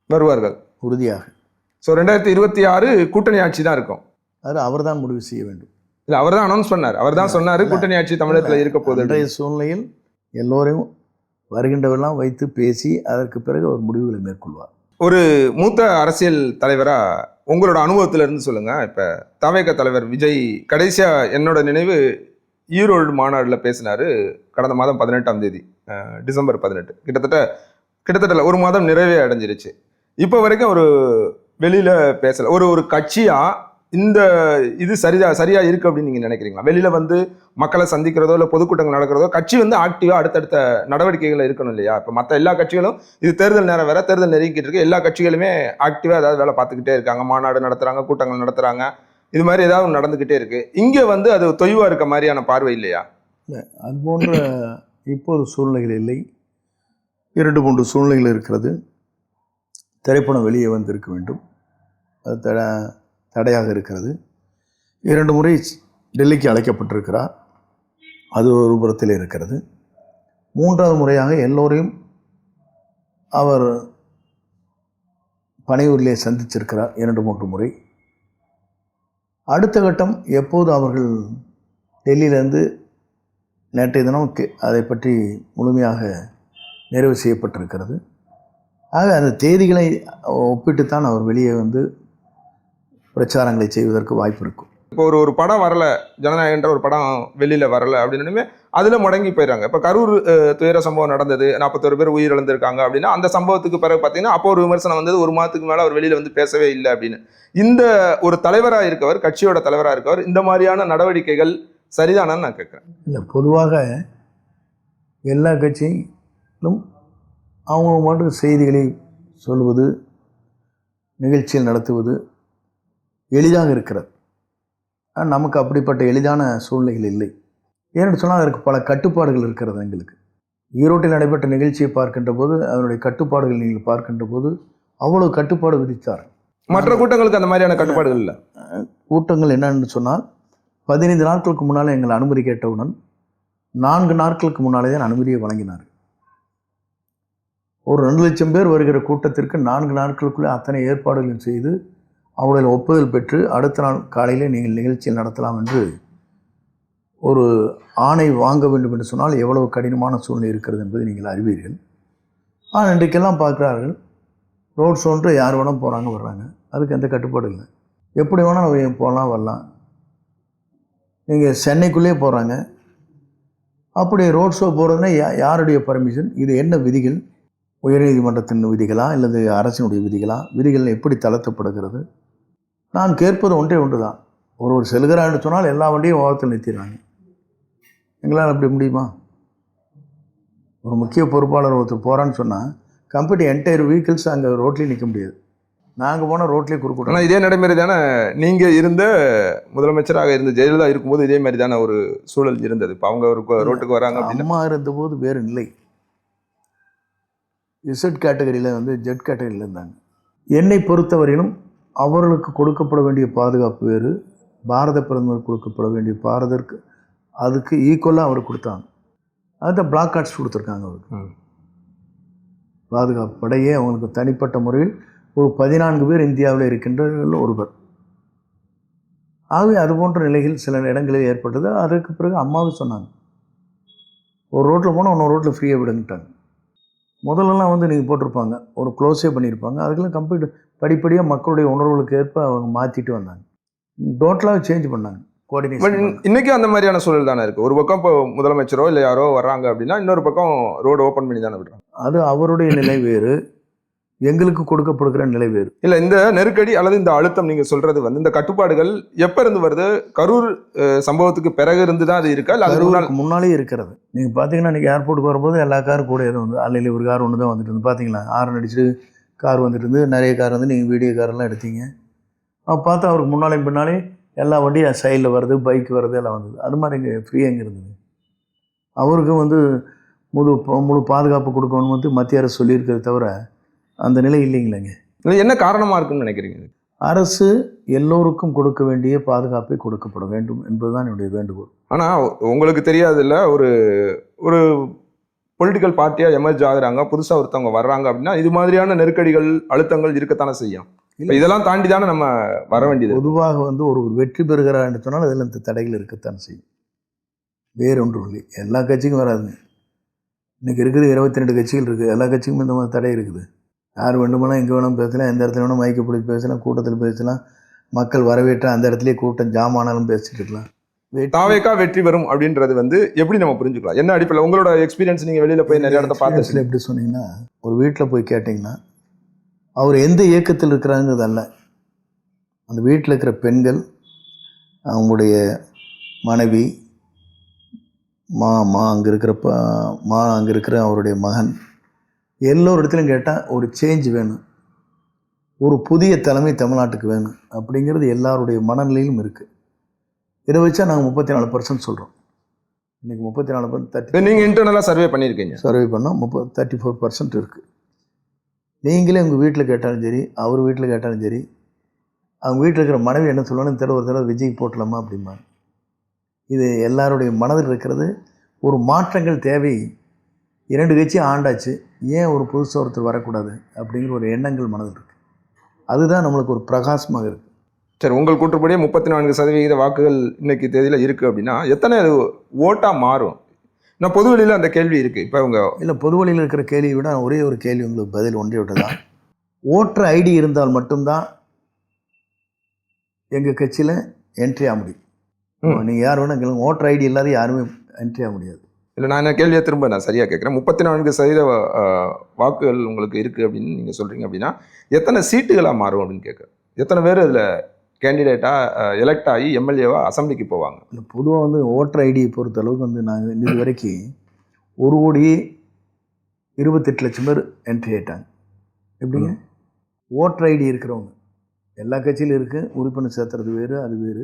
வருவார்கள் உறுதியாக. ஸோ 2026 கூட்டணி ஆட்சி தான் இருக்கும். அது அவர் தான் முடிவு செய்ய வேண்டும். இல்லை, அவர் தான் அனௌன்ஸ் பண்ணார், அவர் தான் சொன்னார் கூட்டணி ஆட்சி தமிழகத்தில் இருக்க போகுது. இன்றைய சூழ்நிலையில் எல்லோரையும் வருகின்றவெல்லாம் வைத்து பேசி அதற்கு பிறகு அவர் முடிவுகளை மேற்கொள்வார். ஒரு மூத்த அரசியல் தலைவராக உங்களோட அனுபவத்திலிருந்து சொல்லுங்கள். இப்போ தாவேக்கா தலைவர் விஜய் கடைசியாக என்னோட நினைவு ஈரோடு மாநாட்டில் பேசினார் கடந்த மாதம் 18ஆம் தேதி, டிசம்பர் 18. கிட்டத்தட்ட ஒரு மாதம் நிறைவே அடைஞ்சிருச்சு. இப்போ வரைக்கும் ஒரு வெளியில் பேசலை. ஒரு கட்சியாக இந்த இது சரியா இருக்குது அப்படின்னு நீங்கள் நினைக்கிறீங்களா? வெளியில் மக்களை சந்திக்கிறதோ இல்லை பொதுக்கூட்டங்கள் நடக்கிறதோ கட்சி ஆக்டிவாக அடுத்தடுத்த நடவடிக்கைகள் இருக்கணும் இல்லையா? இப்போ மற்ற எல்லா கட்சிகளும் இது தேர்தல் நேரம் வேற, தேர்தல் நெருங்கிட்டு இருக்கு, எல்லா கட்சிகளுமே ஆக்டிவாக ஏதாவது வேலை பார்த்துக்கிட்டே இருக்காங்க, மாநாடு நடத்துகிறாங்க, கூட்டங்கள் நடத்துகிறாங்க, இது மாதிரி ஏதாவது நடந்துக்கிட்டே இருக்கு. இங்கே அது தொய்வாக இருக்க மாதிரியான பார்வை இல்லையா? அது போன்ற இப்போது சூழ்நிலைகள் இல்லை. 2-3 சூழ்நிலைகள் இருக்கிறது. திரைப்படம் வெளியே வந்திருக்க வேண்டும், அது தடையாக இருக்கிறது. 2 முறை டெல்லிக்கு அழைக்கப்பட்டிருக்கிறார், அது ஒரு புறத்தில் இருக்கிறது. 3வது முறையாக எல்லோரையும் அவர் பனையூரிலே சந்திச்சிருக்கிறார் 2-3 முறை. அடுத்த கட்டம் எப்போது அவர்கள் டெல்லியிலேருந்து நேற்றைய தினம் அதை பற்றி முழுமையாக நிறைவு செய்யப்பட்டிருக்கிறது. ஆக அந்த தேதிகளை ஒப்பிட்டுத்தான் அவர் வெளியே வந்து பிரச்சாரங்களை செய்வதற்கு வாய்ப்பு இருக்கும். இப்போ ஒரு படம் வரல, ஜனநாயகன்ற ஒரு படம் வெளியில் வரல அப்படின்னுமே அதில் முடங்கி போயிடறாங்க. இப்போ கரூர் துயர சம்பவம் நடந்தது, 41 பேர் உயிரிழந்திருக்காங்க அப்படின்னா அந்த சம்பவத்துக்கு பிறகு பார்த்தீங்கன்னா அப்போ ஒரு விமர்சனம் வந்தது, 1 மாதத்துக்கு மேலே அவர் வெளியில் வந்து பேசவே இல்லை அப்படின்னு. இந்த ஒரு தலைவராக இருக்கவர், கட்சியோட தலைவராக இருக்கவர், இந்த மாதிரியான நடவடிக்கைகள் சரிதானான்னு நான் கேட்குறேன். இல்லை, பொதுவாக எல்லா கட்சியிலும் அவங்க மட்டும் செய்திகளை சொல்வது, நிகழ்ச்சியில் நடத்துவது எளிதாக இருக்கிறது. நமக்கு அப்படிப்பட்ட எளிதான சூழ்நிலைகள் இல்லை. ஏன்னு சொன்னால் அதற்கு பல கட்டுப்பாடுகள் இருக்கிறது. எங்களுக்கு ஈரோட்டில் நடைபெற்ற நிகழ்ச்சியை பார்க்கின்ற போது அதனுடைய கட்டுப்பாடுகள் நீங்கள் பார்க்கின்ற போது அவ்வளவு கட்டுப்பாடு விதித்தார். மற்ற கூட்டங்களுக்கு அந்த மாதிரியான கட்டுப்பாடுகள் இல்லை. கூட்டங்கள் என்னன்னு சொன்னால் 15 நாட்களுக்கு முன்னால் எங்களை அனுமதி கேட்டவுடன் 4 நாட்களுக்கு முன்னாலே தான் அனுமதியை வழங்கினார். ஒரு 2 லட்சம் பேர் வருகிற கூட்டத்திற்கு 4 நாட்களுக்குள்ளே அத்தனை ஏற்பாடுகளும் செய்து அவருடைய ஒப்புதல் பெற்று அடுத்த நாள் காலையிலே நீங்கள் நிகழ்ச்சியில் நடத்தலாம் என்று ஒரு ஆணை வாங்க வேண்டும் என்று சொன்னால் எவ்வளவு கடினமான சூழ்நிலை இருக்கிறது என்பதை நீங்கள் அறிவீர்கள். ஆனால் இன்றைக்கெல்லாம் பார்க்குறார்கள், ரோட் ஷோன்று யார் வேணால் போகிறாங்க வர்றாங்க, அதுக்கு எந்த கட்டுப்பாடு இல்லை. எப்படி வேணால் போகலாம் வரலாம். நீங்கள் சென்னைக்குள்ளே போகிறாங்க, அப்படி ரோட் ஷோ போகிறதுனா யாருடைய பர்மிஷன், இது என்ன விதிகள், உயர்நீதிமன்றத்தின் விதிகளா அல்லது அரசினுடைய விதிகளா, விதிகள் எப்படி தளர்த்தப்படுகிறது? நான் கேட்பது ஒன்றே ஒன்று தான். ஒரு செல்கிறான்னு சொன்னால் எல்லா வண்டியும் ஓரத்தில் நிறுத்திடுறாங்க. எங்களால் அப்படி முடியுமா? ஒரு முக்கிய பொறுப்பாளர் ஒருத்தர் போகிறான்னு சொன்னால் கம்பெனி என்டையர் வெஹிக்கிள்ஸ் அங்கே ரோட்லேயே நிற்க முடியாது. நாங்கள் போனால் ரோட்லேயே குறுக்கூட. ஆனால் இதே நடைமுறை தானே நீங்கள் இருந்த முதலமைச்சராக இருந்த ஜெயலலிதா இருக்கும்போது இதே மாதிரி தானே ஒரு சூழல் இருந்தது. இப்போ அவங்க ஒரு ரோட்டுக்கு வராங்க. அம்மா இருந்தபோது வேறு நிலை. இசட் கேட்டகரியில் வந்து ஜெட் கேட்டகரியில் இருந்தாங்க. என்னை பொறுத்தவரையிலும் அவர்களுக்கு கொடுக்கப்பட வேண்டிய பாதுகாப்பு வேறு, பாரத பிரதமர் கொடுக்கப்பட வேண்டிய பாரதற்கு அதுக்கு ஈக்குவலாக அவர் கொடுத்தாங்க. அதுதான் பிளாக் கார்ட்ஸ் கொடுத்துருக்காங்க அவருக்கு. பாதுகாப்பு படையே அவங்களுக்கு தனிப்பட்ட முறையில் ஒரு 14 பேர் இந்தியாவில் இருக்கின்றவர்கள் ஒருவர். ஆகவே அது போன்ற நிலைகள் சில இடங்களில் ஏற்பட்டது. அதற்கு பிறகு அம்மாவும் சொன்னாங்க, ஒரு ரோட்டில் போனால் இன்னொரு ரோட்டில் ஃப்ரீயாக விடுங்கிட்டாங்க. முதல்லலாம் வந்து நீங்கள் போட்டிருப்பாங்க, ஒரு க்ளோஸே பண்ணியிருப்பாங்க. அதுக்கெல்லாம் கம்ப்ளீட் படிப்படியாக மக்களுடைய உணர்வுகளுக்கு ஏற்ப அவங்க மாற்றிட்டு வந்தாங்க. டோட்டலாக சேஞ்ச் பண்ணாங்க, கோஆர்டினேஷன். இன்றைக்கும் அந்த மாதிரியான சூழல் தானே இருக்குது. ஒரு பக்கம் இப்போ முதலமைச்சரோ இல்லை யாரோ வர்றாங்க அப்படின்னா இன்னொரு பக்கம் ரோடு ஓப்பன் பண்ணி தானே விடுறாங்க. அது அவருடைய நிலை வேறு, எங்களுக்கு கொடுக்கப்படுகிற நிலை வேறு. இல்லை, இந்த நெருக்கடி அல்லது இந்த அழுத்தம் நீங்கள் சொல்கிறது வந்து இந்த கட்டுப்பாடுகள் எப்போ இருந்து வருது? கரூர் சம்பவத்துக்கு பிறகு இருந்து தான் அது இருக்கா இல்லை கரூருக்கு முன்னாலே இருக்கிறது? நீங்கள் பார்த்தீங்கன்னா இன்றைக்கி ஏர்போர்ட்டுக்கு வரும்போது எல்லா காரும் கூட எதுவும் வந்து அல்லையில் ஒரு கார் ஒன்று தான் வந்துட்டு இருந்து பார்த்தீங்களா? ஆரன் அடிச்சுட்டு கார் வந்துட்டு இருந்து நிறைய கார் வந்து நீங்கள் வீடியோ காரெல்லாம் எடுத்தீங்க. பார்த்தா அவருக்கு முன்னாலே பின்னாலே எல்லா வண்டியும் சைடில் வருது, பைக் வருது, எல்லாம் வந்தது. அது மாதிரி இங்கே ஃப்ரீயாக இங்கே இருந்தது. அவருக்கும் வந்து முழு பாதுகாப்பு கொடுக்கணும்னு வந்து மத்திய அரசு சொல்லியிருக்கிறத தவிர அந்த நிலை இல்லைங்களேங்க. என்ன காரணமாக இருக்குன்னு நினைக்கிறீங்க? அரசு எல்லோருக்கும் கொடுக்க வேண்டிய பாதுகாப்பை கொடுக்கப்பட வேண்டும் என்பதுதான் என்னுடைய வேண்டுகோள். ஆனால் உங்களுக்கு தெரியாதுல்ல, ஒரு ஒரு பொலிட்டிக்கல் பார்ட்டியாக எமர்ஜ் ஆகுறாங்க, புதுசாக ஒருத்தவங்க வர்றாங்க அப்படின்னா இது மாதிரியான நெருக்கடிகள் அழுத்தங்கள் இருக்கத்தானே செய்யும். இப்போ இதெல்லாம் தாண்டி தானே நம்ம வர வேண்டியது. பொதுவாக வந்து ஒரு வெற்றி பெறுகிறார் என்று சொன்னால் அதில் இந்த தடைகள் இருக்கத்தான் செய்யும், வேறொன்றும் இல்லை. எல்லா கட்சிக்கும் வராதுங்க. இன்றைக்கி இருக்குது 22 கட்சிகள் இருக்குது, எல்லா கட்சிக்கும் இந்த மாதிரி தடை இருக்குது. யார் வேண்டுமானால் எங்கே வேணும் பேசலாம், எந்த இடத்துல வேணும் மைக்கை பிடிச்சி பேசலாம், கூட்டத்தில் பேசலாம், மக்கள் வரவேற்ற அந்த இடத்துலேயே கூட்டம் ஜாமானாலும் பேசிட்டு இருக்கலாம். தாவேக்கா வெற்றி பெறும் அப்படின்றது வந்து எப்படி நம்ம புரிஞ்சுக்கலாம்? என்ன அடிப்படையில் உங்களோட எக்ஸ்பீரியன்ஸ்? நீங்கள் வெளியில் போய் நிறைய இடத்த பார்த்து எப்படி சொன்னீங்கன்னா, ஒரு வீட்டில் போய் கேட்டிங்கன்னா அவர் எந்த இயக்கத்தில் இருக்கிறாங்கிறது அல்ல, அந்த வீட்டில் இருக்கிற பெண்கள், அவங்களுடைய மனைவி, அங்கே இருக்கிற அவருடைய மகன், எல்லோரிடத்துலையும் கேட்டால் ஒரு சேஞ்ச் வேணும், ஒரு புதிய தலைமை தமிழ்நாட்டுக்கு வேணும் அப்படிங்கிறது எல்லாருடைய மனநிலையிலும் இருக்குது. இதை வச்சா நாங்கள் 34% சொல்கிறோம். இன்றைக்கி 34%. நீங்கள் இன்டர்னலாக சர்வே பண்ணியிருக்கீங்க? சர்வே பண்ணால் 34% இருக்குது. நீங்களே உங்கள் வீட்டில் கேட்டாலும் சரி, அவர் வீட்டில் கேட்டாலும் சரி, அவங்க வீட்டில் இருக்கிற மனைவி என்ன சொல்லணும்னு ஒரு தடவை விஜய் போட்டலாமா அப்படிமா. இது எல்லாருடைய மனதில் இருக்கிறது. ஒரு மாற்றங்கள் தேவை. 2 கட்சி ஆண்டாச்சு, ஏன் ஒரு புதுசாக ஒருத்தர் வரக்கூடாது அப்படிங்கிற ஒரு எண்ணங்கள் மனதில் இருக்குது. அதுதான் நம்மளுக்கு ஒரு பிரகாசமாக இருக்குது. சரி, உங்கள் கூற்றுப்படியே 34% வாக்குகள் இன்னைக்கு தேதியில் இருக்குது அப்படின்னா எத்தனை அது ஓட்டாக மாறும்? நான் பொது வெளியில் அந்த கேள்வி இருக்குது. இப்போ அவங்க இல்லை, பொது வழியில் இருக்கிற கேள்வியை விட ஒரே ஒரு கேள்வி உங்களுக்கு பதில் ஒன்றே விட்டதான். ஓட்டர் ஐடி இருந்தால் மட்டும்தான் எங்கள் கட்சியில் என்ட்ரி ஆக முடியும். நீங்கள் யார் வேணால் கேளுங்க, ஓட்டர் ஐடி இல்லாத யாருமே என்ட்ரி ஆக முடியாது. இல்லை, நான் என்ன கேள்வியை திரும்ப நான் சரியாக கேட்குறேன். 34% வாக்குகள் உங்களுக்கு இருக்குது அப்படின்னு நீங்கள் சொல்கிறீங்க அப்படின்னா எத்தனை சீட்டுகளாக மாறும் அப்படின்னு கேட்குறேன். எத்தனை பேர் அதில் கேண்டிடேட்டாக எலெக்ட் ஆகி எம்எல்ஏவாக அசம்பிளிக்கு போவாங்க? இல்லை, பொதுவாக வந்து ஓட்டர் ஐடியை பொறுத்த அளவுக்கு வந்து நாங்கள் இது வரைக்கும் 1,28,00,000 பேர் என்ட்ரி ஆகிட்டாங்க. எப்படிங்க? ஓட்டர் ஐடி இருக்கிறவங்க எல்லா கட்சியிலும் இருக்குது, உறுப்பினர் சேர்த்துறது வேறு, அது வேறு.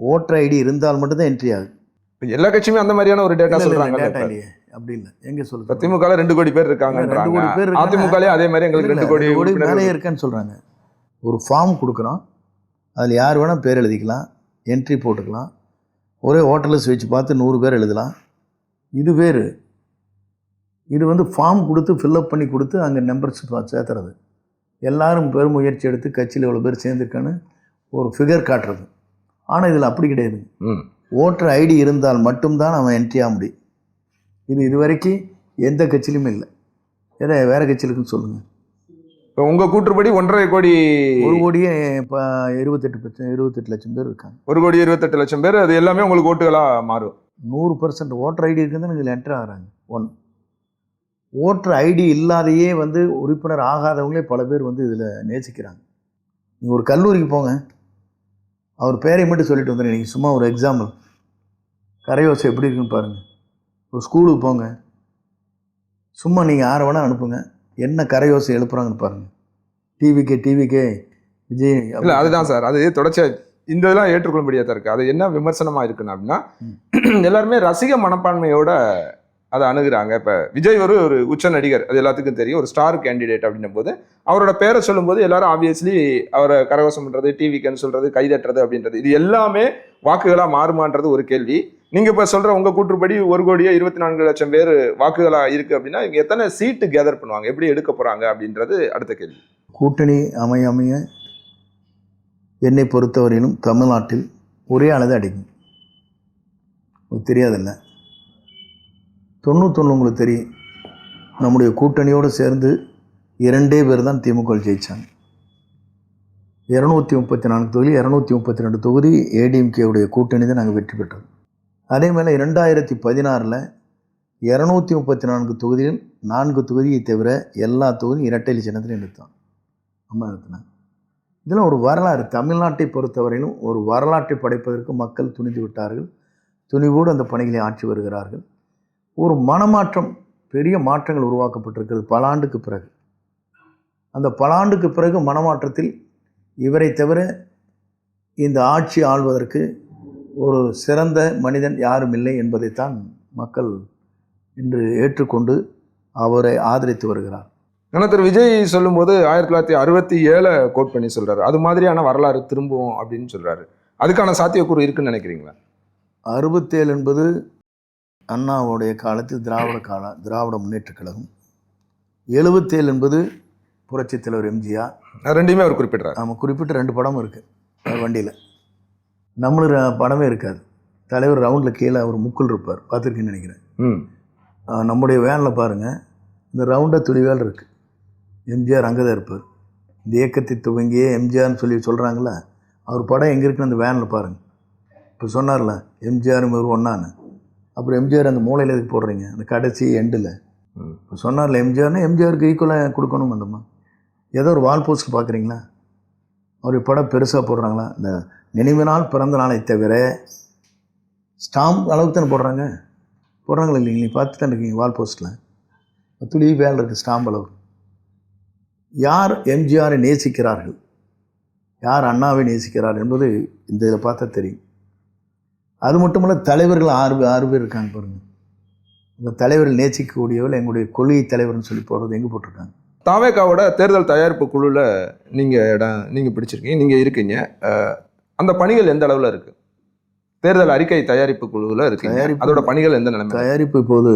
ஓட்டர் ஐடி இருந்தால் மட்டும்தான் என்ட்ரி ஆகுது. எல்லா கட்சியுமே அந்த மாதிரியான ஒரு டேட்டா சொல்றாங்க. டேட்டா இல்லையே, அப்படி இல்லை. எங்கே சொல்லுங்க, திமுக 2 கோடி பேர் இருக்காங்கன்றாங்க. அதிமுகலே அதே மாதிரி எங்களுக்கு 2 கோடி மேலே இருக்கான்னு சொல்கிறாங்க. ஒரு ஃபார்ம் கொடுக்குறோம், அதில் யார் வேணால் பேர் எழுதிக்கலாம், என்ட்ரி போட்டுக்கலாம். ஒரே ஹோட்டலில் வச்சு பார்த்து 100 பேர் எழுதலாம். இது வேறு. இது வந்து ஃபார்ம் கொடுத்து ஃபில்அப் பண்ணி கொடுத்து அங்கே நம்பர்ஸ் சேர்த்துறது. எல்லாரும் பெருமுயற்சி எடுத்து கட்சியில் எவ்வளோ பேர் சேர்ந்துருக்கான்னு ஒரு ஃபிகர் காட்டுறது. ஆனால் இதில் அப்படி கிடையாது. ஓட்டர் ஐடி இருந்தால் மட்டும்தான் அவன் என்ட்ரி ஆக முடியும். இது வரைக்கும் எந்த கட்சியிலுமே இல்லை. ஏதோ வேறு கட்சியில் இருக்குன்னு சொல்லுங்கள். இப்போ உங்கள் கூற்றுப்படி 1.5 கோடி, 1 கோடியே இப்போ 28 லட்சம் பேர் இருக்காங்க. 1,28,00,000 பேர். அது எல்லாமே உங்களுக்கு ஓட்டுகளாக மாறும். 100% ஓட்டர் ஐடி இருக்குதுன்னு இதில் என்ட்ரி ஆகிறாங்க. ஓட்டர் ஐடி இல்லாதையே வந்து உறுப்பினர் ஆகாதவங்களே பல பேர் வந்து இதில் நேசிக்கிறாங்க. நீங்கள் ஒரு கல்லூரிக்கு போங்க, அவர் பேரை மட்டும் சொல்லிட்டு வந்துடுங்க. நீங்கள் சும்மா ஒரு எக்ஸாம்பிள், கரையோசை எப்படி இருக்குன்னு பாருங்கள். ஒரு ஸ்கூலுக்கு போங்க, சும்மா நீங்கள் யாரை வேணால் அனுப்புங்க, என்ன கரையோசை எழுப்புறாங்கன்னு பாருங்கள். டிவிக்கே விஜய். இல்லை, அதுதான் சார், அது தொடர்ச்சியாக இந்த இதெல்லாம் ஏற்றுக்கொள்ள முடியாத இருக்குது. அது என்ன விமர்சனமாக இருக்குன்னு அப்படின்னா எல்லாருமே ரசிக மனப்பான்மையோட அதை அணுகுறாங்க. இப்போ விஜய் ஒரு உச்ச நடிகர், அது எல்லாத்துக்கும் தெரியும், ஒரு ஸ்டார் கேண்டிடேட் அப்படின்னும் போது அவரோட பேரை சொல்லும்போது எல்லாரும் ஆப்வியஸ்லி அவரை கரகோஷம் பண்ணுறது, டிவிக்குன்னு சொல்கிறது, கைதட்டுறது அப்படின்றது, இது எல்லாமே வாக்குகளாக மாறுமான்றது ஒரு கேள்வி. நீங்கள் இப்போ சொல்கிற உங்கள் கூற்றுப்படி 1,24,00,000 பேர் வாக்குகளாக இருக்குது அப்படின்னா இங்கே எத்தனை சீட்டு கேதர் பண்ணுவாங்க, எப்படி எடுக்க போகிறாங்க அப்படின்றது அடுத்த கேள்வி. கூட்டணி அமைய என்னை பொறுத்தவரையிலும் தமிழ்நாட்டில் ஒரே அளவு அடிக்கும். தெரியாதில்ல, 91 உங்களுக்கு தெரியும், நம்முடைய கூட்டணியோடு சேர்ந்து 2 பேர் தான் திமுக ஜெயித்தாங்க. 234 தொகுதி, 232 தொகுதி ஏடிஎம்கேவுடைய கூட்டணி தான் நாங்கள் வெற்றி பெற்றோம். அதே மேலே 2016 234 தொகுதியில் 4 தொகுதியை தவிர எல்லா தொகுதியும் இரட்டை சின்னத்தில் எடுத்தோம். அம்மா எடுத்தினாங்க. இதெல்லாம் ஒரு வரலாறு. தமிழ்நாட்டை பொறுத்தவரையிலும் ஒரு வரலாற்றை படைப்பதற்கு மக்கள் துணிந்து விட்டார்கள். துணிவோடு அந்த பணிகளை ஆற்றி வருகிறார்கள். ஒரு மனமாற்றம், பெரிய மாற்றங்கள் உருவாக்கப்பட்டிருக்கிறது பல ஆண்டுக்கு பிறகு. அந்த பல ஆண்டுக்கு பிறகு மனமாற்றத்தில் இவரை தவிர இந்த ஆட்சி ஆள்வதற்கு ஒரு சிறந்த மனிதன் யாரும் இல்லை என்பதைத்தான் மக்கள் இன்று ஏற்றுக்கொண்டு அவரை ஆதரித்து வருகிறார். ஆனால் திரு விஜய் சொல்லும்போது 1967 கோட் பண்ணி சொல்கிறாரு. அது மாதிரியான வரலாறு திரும்பும் அப்படின்னு சொல்கிறாரு. அதுக்கான சாத்தியக்கூறு இருக்குன்னு நினைக்கிறீங்களா? 67 என்பது அண்ணாவுடைய காலத்தில் திராவிட முன்னேற்றக் கழகம். 77 என்பது புரட்சித் தலைவர் எம்ஜிஆர். ரெண்டையுமே அவர் குறிப்பிட்றாரு. நம்ம குறிப்பிட்ட 2 படம் இருக்குது வண்டியில். நம்மளுக்கு படமே இருக்காது. தலைவர் ரவுண்டில் கீழே அவர் முக்குள் இருப்பார், பார்த்துருக்கேன்னு நினைக்கிறேன். நம்முடைய வேனில் பாருங்கள், இந்த ரவுண்டாக துளிவேல் இருக்குது. எம்ஜிஆர் அங்கே தான் இருப்பார். இந்த இயக்கத்தை துவங்கியே எம்ஜிஆர்னு சொல்கிறாங்களே, அவர் படம் எங்கே இருக்குன்னு அந்த வேனில் பாருங்கள். இப்போ சொன்னார்ல எம்ஜிஆர் இவர் ஒன்றான்னு, அப்புறம் எம்ஜிஆர் அந்த மூலையில் எதுக்கு போடுறீங்க, அந்த கடைசி எண்டில். இப்போ சொன்னார்ல எம்ஜிஆர்னு, எம்ஜிஆருக்கு ஈக்குவலாக கொடுக்கணும். அந்தம்மா ஏதோ ஒரு வால் போஸ்ட் பார்க்குறீங்களா, அவர் படம் பெருசாக போடுறாங்களா? இந்த நினைவு நாள், பிறந்த நாளை தவிர ஸ்டாம்ப் அளவுக்கு தானே போடுறாங்களா இல்லைங்க? நீ பார்த்து தான் இருக்கீங்க வால் போஸ்ட்டில் துளி வேலை இருக்குது ஸ்டாம்ப் அளவு. யார் எம்ஜிஆரை நேசிக்கிறார்கள், யார் அண்ணாவை நேசிக்கிறார் என்பது இந்த இதில் பார்த்தா தெரியும். அது மட்டுமல்ல, தலைவர்கள் 6 பேர் இருக்காங்க பாருங்கள். இந்த தலைவர்கள் நேசிக்கக்கூடியவர்கள் எங்களுடைய கொள்கை தலைவர்னு சொல்லி போடுறது எங்கே போட்டிருக்காங்க? தாவேகாவோட தேர்தல் தயாரிப்பு குழுவில் நீங்கள் பிடிச்சிருக்கீங்க, நீங்கள் இருக்கீங்க. அந்த பணிகள் எந்த அளவில் இருக்குது? தேர்தல் அறிக்கை தயாரிப்பு குழுவில் இருக்கு, அதோட பணிகள் எந்த நிலைமை? தயாரிப்பு இப்போது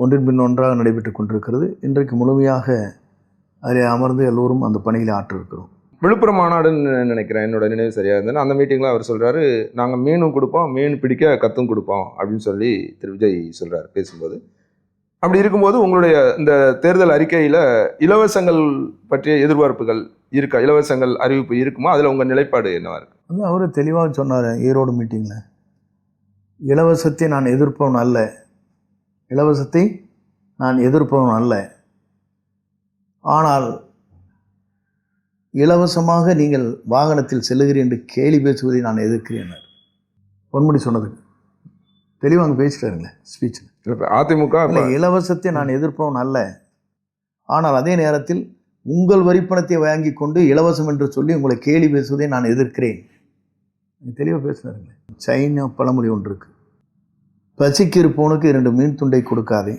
ஒன்றின் பின் ஒன்றாக நடைபெற்று கொண்டிருக்கிறது. இன்றைக்கு முழுமையாக அதில் அமர்ந்து எல்லோரும் அந்த பணிகளை ஆற்றிருக்கிறோம். விழுப்புரம் மாநாடுன்னு நினைக்கிறேன், என்னோட நினைவு சரியாக இருந்ததுன்னா, அந்த மீட்டிங்கில் அவர் சொல்கிறாரு, நாங்கள் மீனும் கொடுப்போம், மீன் பிடிக்க கத்தும் கொடுப்போம் அப்படின்னு சொல்லி திரு விஜய் சொல்கிறார் பேசும்போது. அப்படி இருக்கும்போது உங்களுடைய இந்த தேர்தல் அறிக்கையில் இலவசங்கள் பற்றிய எதிர்பார்ப்புகள் இருக்கா? இலவசங்கள் அறிவிப்பு இருக்குமா? அதில் உங்கள் நிலைப்பாடு என்னவா இருக்கு? வந்து அவர் தெளிவாக சொன்னார் ஈரோடு மீட்டிங்கில், இலவசத்தை நான் எதிர்ப்பவன் அல்ல, இலவசத்தை நான் எதிர்ப்பவன் அல்ல, ஆனால் இலவசமாக நீங்கள் வாகனத்தில் செல்லுகிறீர்கள் என்று கேலி பேசுவதை நான் எதிர்க்கிறேன். பொன்முடி சொன்னதுக்கு தெளிவாக பேசிட்டாருங்களே ஸ்பீச்சில். அதிமுக இலவசத்தை நான் எதிர்ப்பவன் அல்ல, ஆனால் அதே நேரத்தில் உங்கள் வரிப்பணத்தை வாங்கி கொண்டு இலவசம் என்று சொல்லி உங்களை கேலி பேசுவதை நான் எதிர்க்கிறேன். தெளிவாக பேசுனாருங்களே. சைனா பழமொழி ஒன்று இருக்கு, பசிக்கு இருப்பவனுக்கு 2 மீன் துண்டை கொடுக்காதே,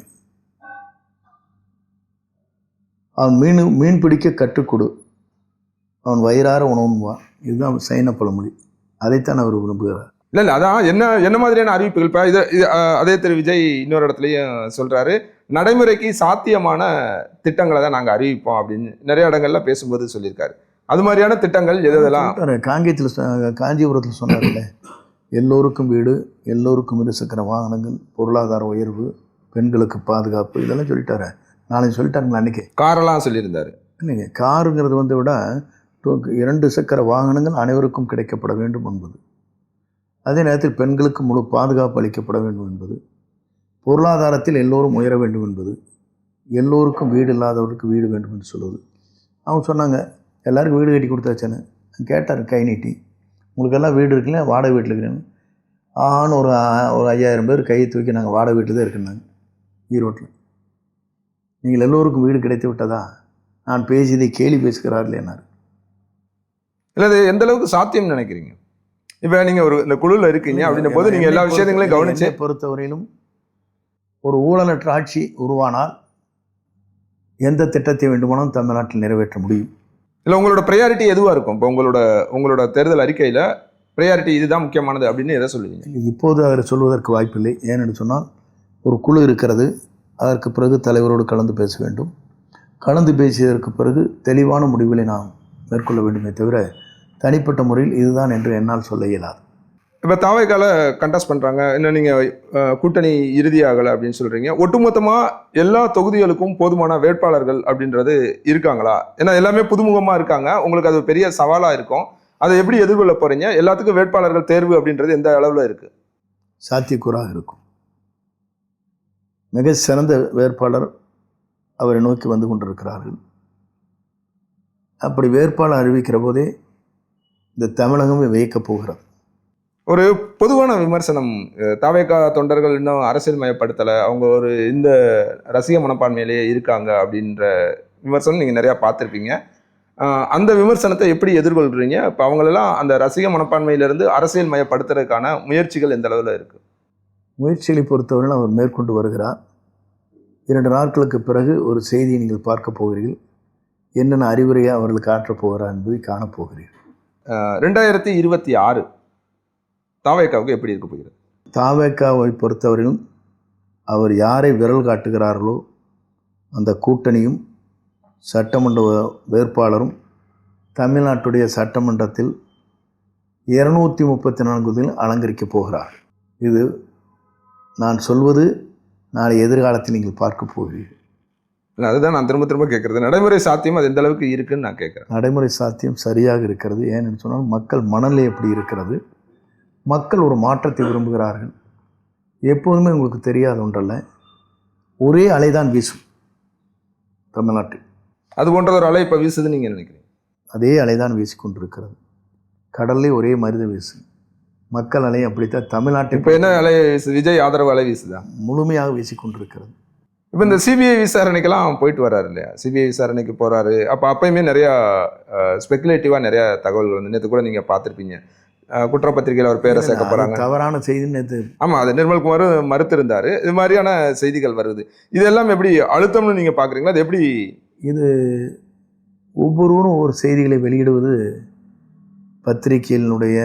அவன் மீன் பிடிக்க கற்றுக்கொடு, அவன் வயிறார உணவுன்பான். இதுதான் சைன பழமொழி. அதைத்தான் அவர் விரும்புகிறார். இல்லை அதான் என்ன மாதிரியான அறிவிப்புகள் இப்போ இது அதே திரு விஜய் இன்னொரு இடத்துலையும் சொல்கிறாரு, நடைமுறைக்கு சாத்தியமான திட்டங்களை தான் நாங்கள் அறிவிப்போம் அப்படின்னு நிறைய இடங்கள்ல பேசும்போது சொல்லியிருக்காரு. அது மாதிரியான திட்டங்கள் எதெல்லாம்? காஞ்சிபுரத்தில் சொன்னார்ல, எல்லோருக்கும் வீடு, எல்லோருக்கும் இருசக்கர வாகனங்கள், பொருளாதார உயர்வு, பெண்களுக்கு பாதுகாப்பு, இதெல்லாம் சொல்லிட்டாரு. நாளைக்கு சொல்லிட்டாருங்களா? அன்றைக்கி காரெல்லாம் சொல்லியிருந்தார். இல்லைங்க, காருங்கிறது விட 2 சக்கர வாகனங்கள் அனைவருக்கும் கிடைக்கப்பட வேண்டும் என்பது, அதே நேரத்தில் பெண்களுக்கு முழு பாதுகாப்பு அளிக்கப்பட வேண்டும் என்பது, பொருளாதாரத்தில் எல்லோரும் உயர வேண்டும் என்பது, எல்லோருக்கும் வீடு இல்லாதவருக்கு வீடு வேண்டும் என்று சொல்வது. அவங்க சொன்னாங்க எல்லாருக்கும் வீடு கட்டி கொடுத்தாச்சேன்னு. கேட்டார் கை நீட்டி, உங்களுக்கெல்லாம் வீடு இருக்குல்ல, வாடகை வீட்டில் இருக்கிறேன்னு. ஆன்னு ஒரு 5000 பேர் கையை தூக்கி நாங்கள் வாடகை வீட்டில் தான் இருக்குன்னாங்க ஈரோட்டில். நீங்கள் எல்லோருக்கும் வீடு கிடைத்து விட்டதா? நான் பேசியதை கேலி பேசுகிறார்கள் என்னார். இல்லை, அது எந்த அளவுக்கு சாத்தியம் நினைக்கிறீங்க? இப்போ நீங்கள் இந்த குழுவில் இருக்கீங்க அப்படின்ற போது நீங்கள் எல்லா விஷயங்களையும் கவனிச்சு பொறுத்தவரையிலும் ஒரு ஊழலற்ற ஆட்சி உருவானால் எந்த திட்டத்தை வேண்டுமானாலும் தமிழ்நாட்டில் நிறைவேற்ற முடியும். இல்லை, உங்களோட ப்ரையாரிட்டி எதுவாக இருக்கும்? இப்போ உங்களோட தேர்தல் அறிக்கையில் ப்ரையாரிட்டி இதுதான் முக்கியமானது அப்படின்னு எதை சொல்லுவீங்க? இப்போது அதில் சொல்வதற்கு வாய்ப்பில்லை. ஏனென்று சொன்னால் ஒரு குழு இருக்கிறது, அதற்கு பிறகு தலைவரோடு கலந்து பேச வேண்டும். கலந்து பேசியதற்கு பிறகு தெளிவான முடிவுகளை நாம் மேற்கொள்ள வேண்டுமே தவிர தனிப்பட்ட முறையில் இதுதான் என்று என்னால் சொல்ல இயலாது. இப்போ தாவைக்கால கண்டெஸ்ட் பண்ணுறாங்க, இன்னும் நீங்கள் கூட்டணி இறுதியாகலை அப்படின்னு சொல்கிறீங்க. ஒட்டுமொத்தமாக எல்லா தொகுதிகளுக்கும் போதுமான வேட்பாளர்கள் அப்படின்றது இருக்காங்களா? ஏன்னா எல்லாமே புதுமுகமாக இருக்காங்க, உங்களுக்கு அது பெரிய சவாலாக இருக்கும். அதை எப்படி எதிர்கொள்ள போகிறீங்க? எல்லாத்துக்கும் வேட்பாளர்கள் தேர்வு அப்படின்றது எந்த அளவில் இருக்குது? சாத்தியக்கூறாக இருக்கும். மிக சிறந்த வேட்பாளர் அவரை நோக்கி வந்து கொண்டிருக்கிறார்கள். அப்படி வேட்பாளர் அறிவிக்கிற போதே இந்த தமிழகமே வியக்கப் போகிறது. ஒரு பொதுவான விமர்சனம், தாவேகா தொண்டர்கள் இன்னும் அரசியல் மயப்படுத்தலை, அவங்க ஒரு இந்த ரசிக மனப்பான்மையிலேயே இருக்காங்க அப்படின்ற விமர்சனம் நீங்கள் நிறையா பார்த்துருப்பீங்க. அந்த விமர்சனத்தை எப்படி எதிர்கொள்கிறீங்க? இப்போ அவங்களெல்லாம் அந்த ரசிக மனப்பான்மையிலிருந்து அரசியல் மயப்படுத்துறதுக்கான முயற்சிகள் எந்த அளவில் இருக்குது? முயற்சிகளை பொறுத்தவரையில் அவர் மேற்கொண்டு வருகிறார். 2 நாட்களுக்கு பிறகு ஒரு செய்தியை நீங்கள் பார்க்க போகிறீர்கள். என்னென்ன அறிவுரையை அவர்களுக்கு ஆற்றப் போகிறார் என்பதை காணப்போகிறீர்கள். 2026 தாவேகாவுக்கு எப்படி இருக்க போகிறது? தாவேகாவை பொறுத்தவரையிலும் அவர் யாரை விரல் காட்டுகிறார்களோ அந்த கூட்டணியும் சட்டமன்ற வேட்பாளரும் தமிழ்நாட்டுடைய சட்டமன்றத்தில் 234 அலங்கரிக்கப் போகிறார். இது நான் சொல்வது நாளை எதிர்காலத்தில் நீங்கள் பார்க்க போகிறீர்கள். அதுதான் நான் திரும்ப கேட்குறது. நடைமுறை சாத்தியம் அது எந்த அளவுக்கு இருக்குன்னு நான் கேட்குறேன். நடைமுறை சாத்தியம் சரியாக இருக்கிறது. ஏன்னு சொன்னால் மக்கள் மனநிலை எப்படி இருக்கிறது, மக்கள் ஒரு மாற்றத்தை விரும்புகிறார்கள். எப்போதுமே உங்களுக்கு தெரியாத ஒன்றல்ல, ஒரே அலை தான் வீசும் தமிழ்நாட்டில். அது போன்ற ஒரு அலை இப்போ வீசுதுன்னு நீங்கள் நினைக்கிறீங்க? அதே அலை தான் வீசிக்கொண்டிருக்கிறது. கடல்லே ஒரே மருது வீசு. மக்கள் அலை அப்படித்தான் தமிழ்நாட்டில். இப்போ என்ன அலை வீசு? விஜய் ஆதரவு அலை வீசுதான் முழுமையாக வீசிக்கொண்டிருக்கிறது. இப்போ இந்த சிபிஐ விசாரணைக்கெல்லாம் போயிட்டு வர்றாரு இல்லையா? சிபிஐ விசாரணைக்கு போகிறாரு. அப்பயுமே நிறையா ஸ்பெகுலேட்டிவாக நிறையா தகவல்கள் வந்து நேற்று கூட நீங்கள் பார்த்துருப்பீங்க. குற்றப்பத்திரிகையில் அவர் பேரை சேர்க்க போகிறாங்க, தவறான செய்தி நேற்று. ஆமாம், அது நிர்மல்குமார் மறுத்திருந்தார். இது மாதிரியான செய்திகள் வருது. இதெல்லாம் எப்படி அழுத்தம்னு நீங்கள் பார்க்குறீங்களா? அது எப்படி? இது ஒவ்வொருவரும் ஒவ்வொரு செய்திகளை வெளியிடுவது பத்திரிகையினுடைய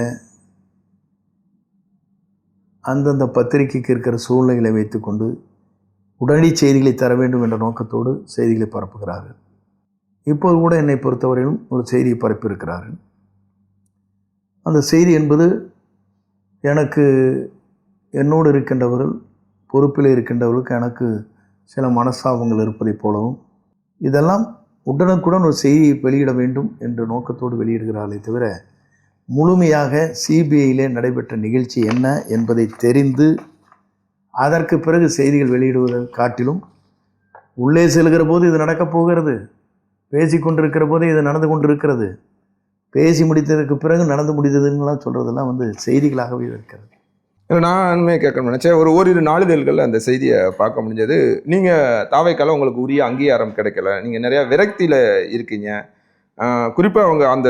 அந்தந்த பத்திரிகைக்கு இருக்கிற சூழ்நிலைகளை வைத்துக்கொண்டு உடனடி செய்திகளை தர வேண்டும் என்ற நோக்கத்தோடு செய்திகளை பரப்புகிறார்கள். இப்போது கூட என்னை பொறுத்தவரையிலும் ஒரு செய்தியை பரப்பியிருக்கிறார்கள். அந்த செய்தி என்பது எனக்கு என்னோடு இருக்கின்றவர்கள், பொறுப்பில் இருக்கின்றவர்களுக்கு எனக்கு சில மனஸ்தாபங்கள் இருப்பதைப் போலவும், இதெல்லாம் உடனுக்குடன் ஒரு செய்தியை வெளியிட வேண்டும் என்ற நோக்கத்தோடு வெளியிடுகிறார்களே தவிர, முழுமையாக சிபிஐயிலே நடைபெற்ற நிகழ்ச்சி என்ன என்பதை தெரிந்து அதற்கு பிறகு செய்திகள் வெளியிடுவதை காட்டிலும், உள்ளே செல்கிற போது இது நடக்கப் போகிறது, பேசி கொண்டிருக்கிற போது இது நடந்து கொண்டிருக்கிறது, பேசி முடித்ததற்கு பிறகு நடந்து முடித்ததுன்னெலாம் சொல்கிறதெல்லாம் செய்திகளாகவே இருக்கிறது. நான் கேட்கணும்னு நினச்சேன். ஓரிரு நாளிதழ்களில் அந்த செய்தியை பார்க்க முடிஞ்சது. நீங்கள் தாவைக்கால உங்களுக்கு உரிய அங்கீகாரம் கிடைக்கல, நீங்கள் நிறையா விரக்தியில் இருக்கீங்க. குறிப்பாக அவங்க அந்த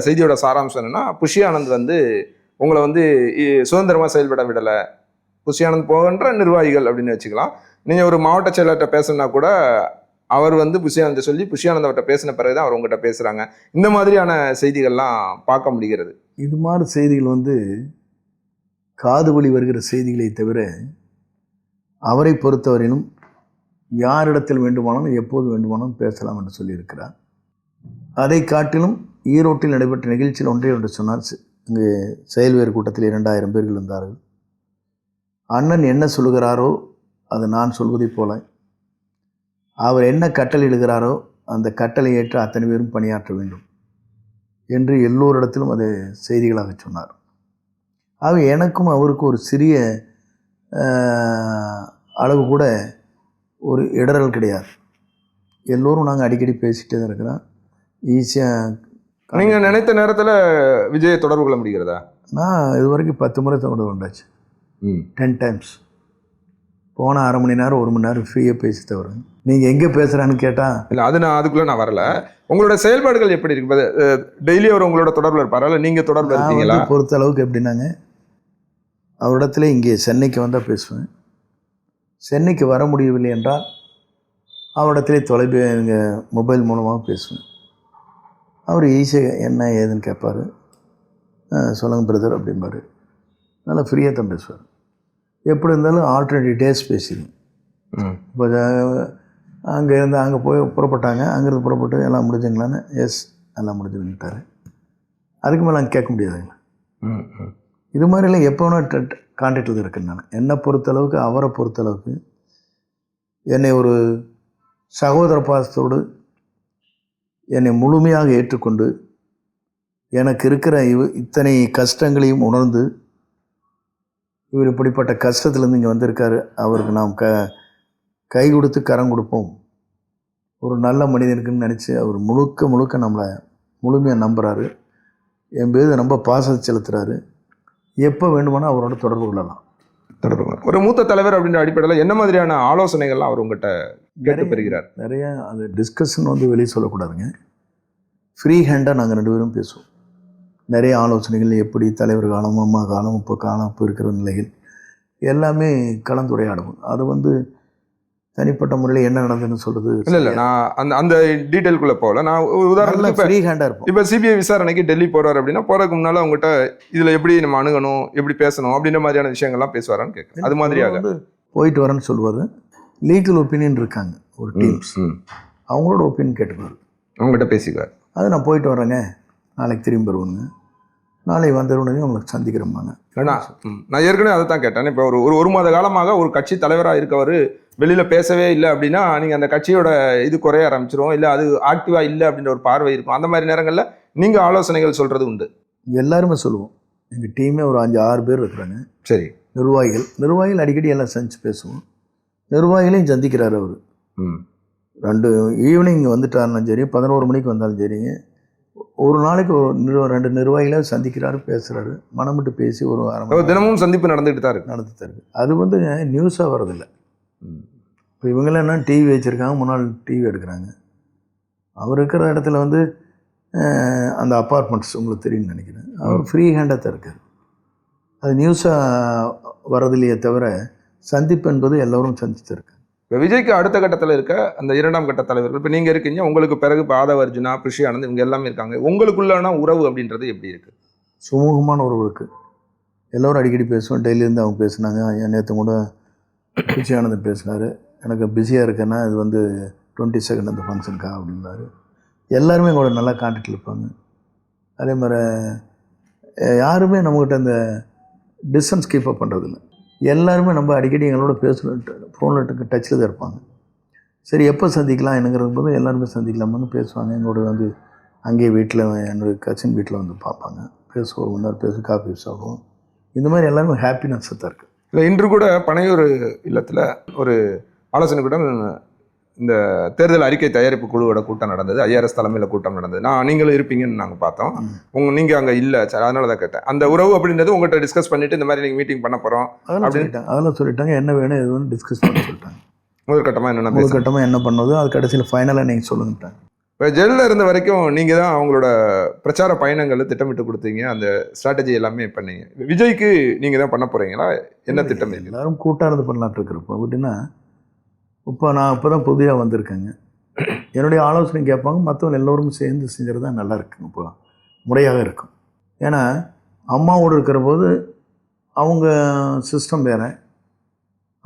செய்தியோட சாராம்சம் என்னென்னா, புஷி ஆனந்த் உங்களை சுதந்திரமாக செயல்பட விடலை, புஷி ஆனந்த் போகின்ற நிர்வாகிகள் அப்படின்னு வச்சுக்கலாம். நீங்கள் ஒரு மாவட்ட செயலர்கிட்ட பேசணுன்னா கூட அவர் புஷி ஆனந்தை சொல்லி புஷி ஆனந்த் அவர்கிட்ட பேசின பிறகு தான் அவர் உங்கள்கிட்ட பேசுகிறாங்க. இந்த மாதிரியான செய்திகள்லாம் பார்க்க முடிகிறது. இது மாதிரி செய்திகள் காது வழி வருகிற செய்திகளை தவிர, அவரை பொறுத்தவரையிலும் யாரிடத்தில் வேண்டுமானாலும் எப்போது வேண்டுமானாலும் பேசலாம் என்று சொல்லியிருக்கிறார். அதை காட்டிலும் ஈரோட்டில் நடைபெற்ற நிகழ்ச்சியில் ஒன்று சொன்னார். இங்கே செயல்வேறு கூட்டத்தில் 2000 பேர்கள் இருந்தார்கள். அண்ணன் என்ன சொல்லுகிறாரோ அது நான் சொல்வதைப் போல, அவர் என்ன கட்டளையிடுகிறாரோ அந்த கட்டளை ஏற்று அத்தனை பேரும் பணியாற்ற வேண்டும் என்று எல்லோரிடத்திலும் அதை செய்திகளாக சொன்னார். ஆக எனக்கும் அவருக்கும் ஒரு சிறிய அளவு கூட ஒரு இடரல் கிடையாது. எல்லோரும் நாங்கள் அடிக்கடி பேசிகிட்டே தான் இருக்கிறோம். ஈஸியாக நீங்கள் நினைத்த நேரத்தில் விஜயை தொடர்பு கொள்ள முடிகிறதா? நான் இது வரைக்கும் 10 முறை தொடர்பு கொண்டாச்சு. 10 டைம்ஸ். போன அரை மணி நேரம் 1 மணி நேரம் ஃப்ரீயாக பேசி தவிர நீங்கள் எங்கே பேசுகிறான்னு கேட்டால் இல்லை, அதுக்குள்ளே நான் வரல. உங்களோட செயல்பாடுகள் எப்படி இருக்கு? டெய்லி அவர் உங்களோட தொடர்பில் இருப்பாரா, இல்லை நீங்கள் தொடர்பில் இருக்கீங்களா? பொறுத்த அளவுக்கு எப்படின்னாங்க, அவரிடத்துல இங்கே சென்னைக்கு வந்தால் பேசுவேன். சென்னைக்கு வர முடியவில்லை என்றால் அவரிடத்திலே மொபைல் மூலமாக பேசுவேன். அவர் ஈஸியாக என்ன ஏதுன்னு கேட்பார். சொல்லுங்கள் பிரதர் அப்படிம்பார். நல்லா ஃப்ரீயாக தான் பேசுவார். எப்படி இருந்தாலும் ஆல்டர்னேட்டிவ் டேஸ் பேசிடுவேன். இப்போ அங்கேருந்து அங்கே போய் புறப்பட்டாங்க, அங்கேருந்து புறப்பட்டு எல்லாம் முடிஞ்சுங்களான்னு, எஸ் எல்லாம் முடிஞ்சுன்னுட்டார். அதுக்கு மேலே அங்கே கேட்க முடியாதுங்களா? இது மாதிரிலாம் எப்போ வேணால் கான்டாக்டில் இருக்கேன் நான். என்னை பொறுத்தளவுக்கு, அவரை பொறுத்தளவுக்கு என்னை ஒரு சகோதர பாசத்தோடு என்னை முழுமையாக ஏற்றுக்கொண்டு, எனக்கு இருக்கிற இத்தனை கஷ்டங்களையும் உணர்ந்து, இவர் இப்படிப்பட்ட கஷ்டத்துலேருந்து இங்கே வந்திருக்காரு, அவருக்கு நாம் கை கொடுத்து கரம் கொடுப்போம், ஒரு நல்ல மனிதனுக்குன்னு நினச்சி அவர் முழுக்க நம்மளை முழுமையாக நம்புகிறாரு. என் பேர் ரொம்ப பாசத்தை செலுத்துகிறாரு. எப்போ வேண்டுமானால் அவரோட தொடர்பு கொள்ளலாம். ஒரு மூத்த தலைவர் அப்படின்ற அடிப்படையில் என்ன மாதிரியான ஆலோசனைகள்லாம் அவர் உங்கள்கிட்ட கேட்டு பெறுகிறார்? நிறையா அது டிஸ்கஷன் வெளியே சொல்லக்கூடாதுங்க. ஃப்ரீ ஹேண்டாக நாங்கள் 2 பேரும் பேசுவோம். நிறைய ஆலோசனைகள், எப்படி தலைவர் காலம், அம்மா காலம், இப்போ காலம், இப்போ இருக்கிற நிலைகள் எல்லாமே கலந்துரையாடுவோம். அது தனிப்பட்ட முறையில் என்ன நடந்ததுன்னு சொல்கிறது இல்லை, நான் அந்த டீட்டெயிலுக்குள்ளே போகல. நான் உதாரணத்துக்கு ஃப்ரீ ஹேண்டாக இருப்போம். இப்போ சிபிஐ விசாரணைக்கு டெல்லி போகிறார் அப்படின்னா, போகிறதுக்கு முன்னால் அவங்ககிட்ட இதில் எப்படி நம்ம அணுகணும், எப்படி பேசணும் அப்படின்ற மாதிரியான விஷயங்கள்லாம் பேசுவாரான்னு கேட்குறேன். அது மாதிரியாக போயிட்டு வரேன்னு சொல்லுவார். லீகல் ஒப்பீனியன் இருக்காங்க ஒரு டீம்ஸ், அவங்களோட ஒப்பீனியன் கேட்டுக்குவார், அவங்ககிட்ட பேசிக்குவார். அது நான் போயிட்டு வரேங்க, நாளைக்கு திரும்பி வருவாங்க, நாளை வந்த உடனே உங்களுக்கு சந்திக்கிறோம்பாங்க. நான் ஏற்கனவே அதை தான் கேட்டேன். இப்போ ஒரு மாத காலமாக ஒரு கட்சி தலைவராக இருக்கவர் வெளியில் பேசவே இல்லை அப்படின்னா, நீங்கள் அந்த கட்சியோட இது குறைய ஆரம்பிச்சிரும், இல்லை அது ஆக்டிவாக இல்லை அப்படின்ற ஒரு பார்வை இருக்கும். அந்த மாதிரி நேரங்களில் நீங்கள் ஆலோசனைகள் சொல்கிறது உண்டு? எல்லாருமே சொல்லுவோம். எங்கள் டீமே ஒரு 5-6 பேர் இருக்கிறாங்க. சரி. நிர்வாகிகள் அடிக்கடி எல்லாம் சந்திச்சு பேசுவோம். நிர்வாகிகளையும் சந்திக்கிறார் அவர். 2 ஈவினிங் வந்துட்டாருனாலும் சரி, 11 மணிக்கு வந்தாலும் சரிங்க, ஒரு நாளைக்கு 2 நிர்வாகிகளை சந்திக்கிறாரு, பேசுகிறாரு. மனம் விட்டு பேசி ஒரு தினமும் சந்திப்பு நடந்துகிட்டு தான் இருக்கு. அது நியூஸாக வர்றதில்லை. இப்போ இவங்களாம் என்ன டிவி வச்சுருக்காங்க, முன்னாள் டிவி எடுக்கிறாங்க. அவர் இருக்கிற இடத்துல அந்த அப்பார்ட்மெண்ட்ஸ் உங்களுக்கு தெரியும்னு நினைக்கிறேன். அவர் ஃப்ரீ ஹேண்டாக தான் இருக்கார். அது நியூஸாக வர்றதில்லையே தவிர சந்திப்பு என்பது எல்லோரும் சந்தித்து இருக்காங்க. இப்போ விஜய்க்கு அடுத்த கட்டத்தில் இருக்க அந்த 2ஆம் கட்ட தலைவர்கள், இப்போ நீங்கள் இருக்கீங்க, உங்களுக்கு பிறகு ஆதவ அர்ஜுனா, புஷி ஆனந்த், இவங்க எல்லாமே இருக்காங்க. உங்களுக்குள்ளான உறவு அப்படின்றது எப்படி இருக்குது? சுமூகமான உறவு இருக்குது. எல்லோரும் அடிக்கடி பேசுவோம். டெய்லியிலேருந்து அவங்க பேசுனாங்க. நேற்று கூட புஷி ஆனந்த் பேசினார். எனக்கு பிஸியாக இருக்கேன்னா இது வந்து 22 அந்த ஃபங்க்ஷனுக்கா அப்படின்னாரு. எல்லாருமே எங்களோட நல்லா கான்டாக்டில் இருப்பாங்க. அதே மாதிரி யாருமே நம்மக்கிட்ட அந்த டிஸ்டன்ஸ் கீப் அப் பண்ணுறதில்ல. எல்லாருமே நம்ம அடிக்கடி எங்களோட ஃபோனில் டச்சில் தான் இருப்பாங்க. சரி எப்போ சந்திக்கலாம் என்னங்கிறது போது எல்லாருமே சந்திக்கலாமான்னு பேசுவாங்க. எங்களோட வந்து அங்கேயே வீட்டில் என்னோடய கசின் வீட்டில் வந்து பார்ப்பாங்க, பேசுவோம், முன்னாடி காஃபி சாப்பிடுவோம். இந்த மாதிரி எல்லாருமே ஹாப்பினஸ் தான் இருக்குது. இல்லை, இன்று கூட பனையூர் இல்லத்தில் ஒரு ஆலோசனை கூட்டம், இந்த தேர்தல் அறிக்கை தயாரிப்பு குழுவோட கூட்டம் நடந்தது. ஐஆர்எஸ் தலைமையில் கூட்டம் நடந்தது. நீங்களும் இருப்பீங்கன்னு நாங்கள் பார்த்தோம். நீங்கள் அங்கே இல்லை சார், அதனால தான் கேட்டேன். அந்த உறவு அப்படின்றது உங்கள்கிட்ட டிஸ்கஸ் பண்ணிட்டு இந்த மாதிரி நீங்கள் மீட்டிங் பண்ண போகிறோம் அதெல்லாம் சொல்லிட்டாங்க. என்ன வேணும் எது வேணும் டிஸ்கஸ் பண்ண சொல்லிட்டாங்க. முதல் கட்டமாக என்ன பண்ணது, அது கடைசியில் ஃபைனலாக நீங்கள் சொல்லுங்கட்டாங்க. இப்போ ஜெயிலில் இருந்த வரைக்கும் நீங்கள் தான் அவங்களோட பிரச்சார பயணங்களை திட்டமிட்டு கொடுத்தீங்க, அந்த ஸ்ட்ராட்டஜி எல்லாமே பண்ணீங்க. விஜய்க்கு நீங்கள் தான் பண்ண போகிறீங்களா? என்ன திட்டம்? எல்லாரும் கூட்டாக இருந்து பண்ணலான்ட்டு இருக்கிறப்போ அப்படின்னா, நான் இப்போ தான் புதியாக வந்திருக்கேங்க. என்னுடைய ஆலோசனை கேட்பாங்க, மற்றவங்க எல்லோரும் சேர்ந்து செஞ்சுறது தான் நல்லா இருக்குங்க. இப்போ முறையாக இருக்கும். ஏன்னா அம்மாவோடு இருக்கிற போது அவங்க சிஸ்டம் வேறு,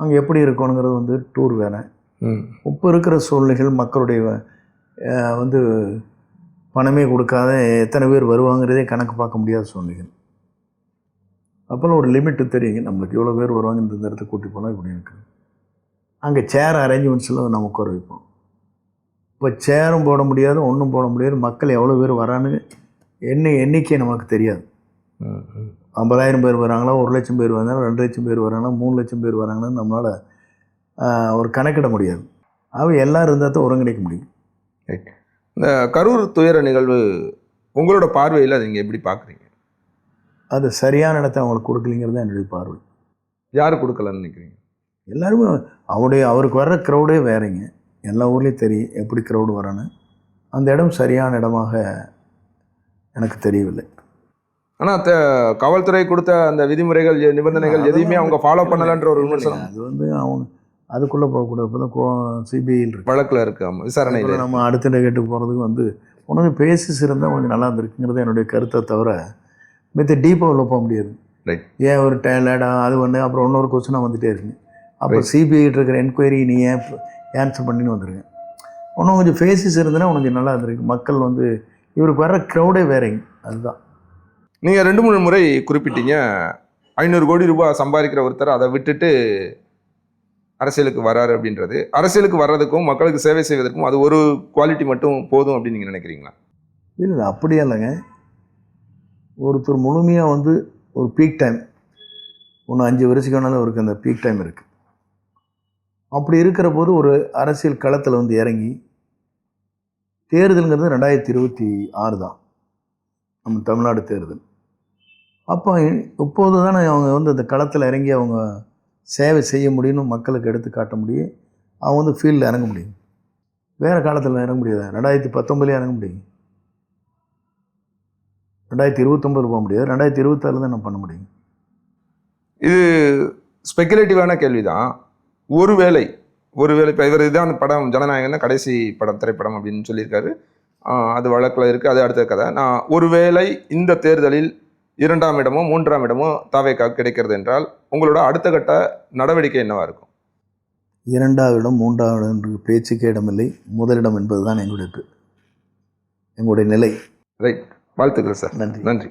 அங்கே எப்படி இருக்கணுங்கிறது வந்து டூர் வேறு. இப்போ இருக்கிற சூழ்நிலைகள் மக்களுடைய வந்து பணமே கொடுக்காத எத்தனை பேர் வருவாங்கிறதே கணக்கு பார்க்க முடியாத சூழ்நிலைகள். அப்போல்லாம் ஒரு லிமிட்டு தெரியுங்க, நம்மளுக்கு இவ்வளோ பேர் வருவாங்க, இந்த இடத்துக்கு கூட்டி போனால் இப்படி இருக்குது. அங்கே சேர் அரேஞ்ச்மெண்ட்ஸில் நம்ம உட்கார வைப்போம். இப்போ சேரும் போட முடியாது, ஒன்றும் போட முடியாது. மக்கள் எவ்வளோ பேர் வரான்னு எண்ணிக்கை நமக்கு தெரியாது. 50,000 பேர் வராங்களா, 1,00,000 பேர் வந்தாலும், 2,00,000 பேர் வராங்களா, 3,00,000 பேர் வராங்கன்னு நம்மளால் ஒரு கணக்கிட முடியாது. எல்லோரும் இருந்தால் தான் ஒருங்கிணைக்க முடியும். இந்த கரூர் துயர நிகழ்வு உங்களோட பார்வையில் அதை நீங்கள் எப்படி பார்க்குறீங்க? அது சரியான இடத்த அவங்களுக்கு கொடுக்கலிங்கிறது தான் என்னுடைய பார்வை. யார் கொடுக்கலன்னு நினைக்கிறீங்க? எல்லாருமே அவருக்கு வர்ற க்ரௌடே வேறங்க. எல்லா ஊர்லேயும் தெரியும் எப்படி க்ரௌடு வரணும். அந்த இடம் சரியான இடமாக எனக்கு தெரியவில்லை. ஆனால் காவல்துறை கொடுத்த அந்த விதிமுறைகள், நிபந்தனைகள் எதையுமே அவங்க ஃபாலோ பண்ணலன்ற ஒரு விமர்சனம். அது வந்து அவங்க அதுக்குள்ளே போகக்கூடாது. இப்போ தான் சிபிஐயில் இருக்குது, வழக்கில் இருக்குது. ஆமாம், விசாரணையில். நம்ம அடுத்த கேட்டு போகிறதுக்கு வந்து உனக்கு பேசிஸ் இருந்தால் கொஞ்சம் நல்லா இருந்திருக்குங்கிறது என்னுடைய கருத்தை தவிர மித்த டீப்பாக உள்ள போக முடியாது. ரைட். ஏன் ஒரு டேலடா அது ஒன்று, அப்புறம் இன்னொரு கொஸ்டினாக வந்துகிட்டே இருக்குங்க. அப்புறம் சிபிஐட்டு இருக்கிற என்கொயரி நீ ஏன் ஆன்சர் பண்ணின்னு வந்துருங்க. இன்னும் கொஞ்சம் ஃபேஸஸ் இருந்ததுன்னா கொஞ்சம் நல்லா இருந்திருக்கு. மக்கள் வந்து இவருக்கு வர்ற க்ரௌடே வேறங்க. அதுதான். நீங்கள் 2-3 முறை குறிப்பிட்டீங்க, 500 கோடி ரூபாய் சம்பாதிக்கிற ஒருத்தர் அதை விட்டுட்டு அரசியலுக்கு வராரு அப்படின்றது. அரசியலுக்கு வர்றதுக்கும் மக்களுக்கு சேவை செய்வதற்கும் அது ஒரு குவாலிட்டி மட்டும் போதும் அப்படின்னு நீங்கள் நினைக்கிறீங்களா? இல்லை, அப்படியே இல்லைங்க. ஒருத்தர் முழுமையாக வந்து ஒரு பீக் டைம், ஒன்று 5 வருஷத்துக்கு வேணாலும் அவருக்கு அந்த பீக் டைம் இருக்குது. அப்படி இருக்கிற போது ஒரு அரசியல் களத்தில் வந்து இறங்கி, தேர்தலுங்கிறது 2026 தான் நம்ம தமிழ்நாடு தேர்தல். அப்போ இப்போது தானே அவங்க வந்து அந்த களத்தில் இறங்கி அவங்க சேவை செய்ய முடியும்னு மக்களுக்கு எடுத்து காட்ட முடியும். அவங்க வந்து ஃபீல்டில் இறங்க முடியும். வேறு காலத்தில் இறங்க முடியாது. 2019 இறங்க முடியும், 2029 போக முடியாது, 2026 தான் நம்ம பண்ண முடியும். இது ஸ்பெக்குலேட்டிவான கேள்வி தான். ஒருவேளை இப்போ இவர் இதான் படம் ஜனநாயகம்னா கடைசி படம், திரைப்படம் அப்படின்னு சொல்லியிருக்காரு. அது வழக்கில் இருக்குது, அது அடுத்த கதை. நான் ஒருவேளை இந்த தேர்தலில் 2ஆம் இடமோ 3ஆம் இடமோ தாவேக்கா கிடைக்கிறது என்றால் உங்களோட அடுத்த கட்ட நடவடிக்கை என்னவா இருக்கும்? 2ஆம் இடம் 3ஆம் இடம் என்று பேச்சுக்கே இடமில்லை, முதலிடம் என்பது தான் எங்களுடைய நிலை. ரைட். வாழ்த்துக்கள் சார். நன்றி. நன்றி.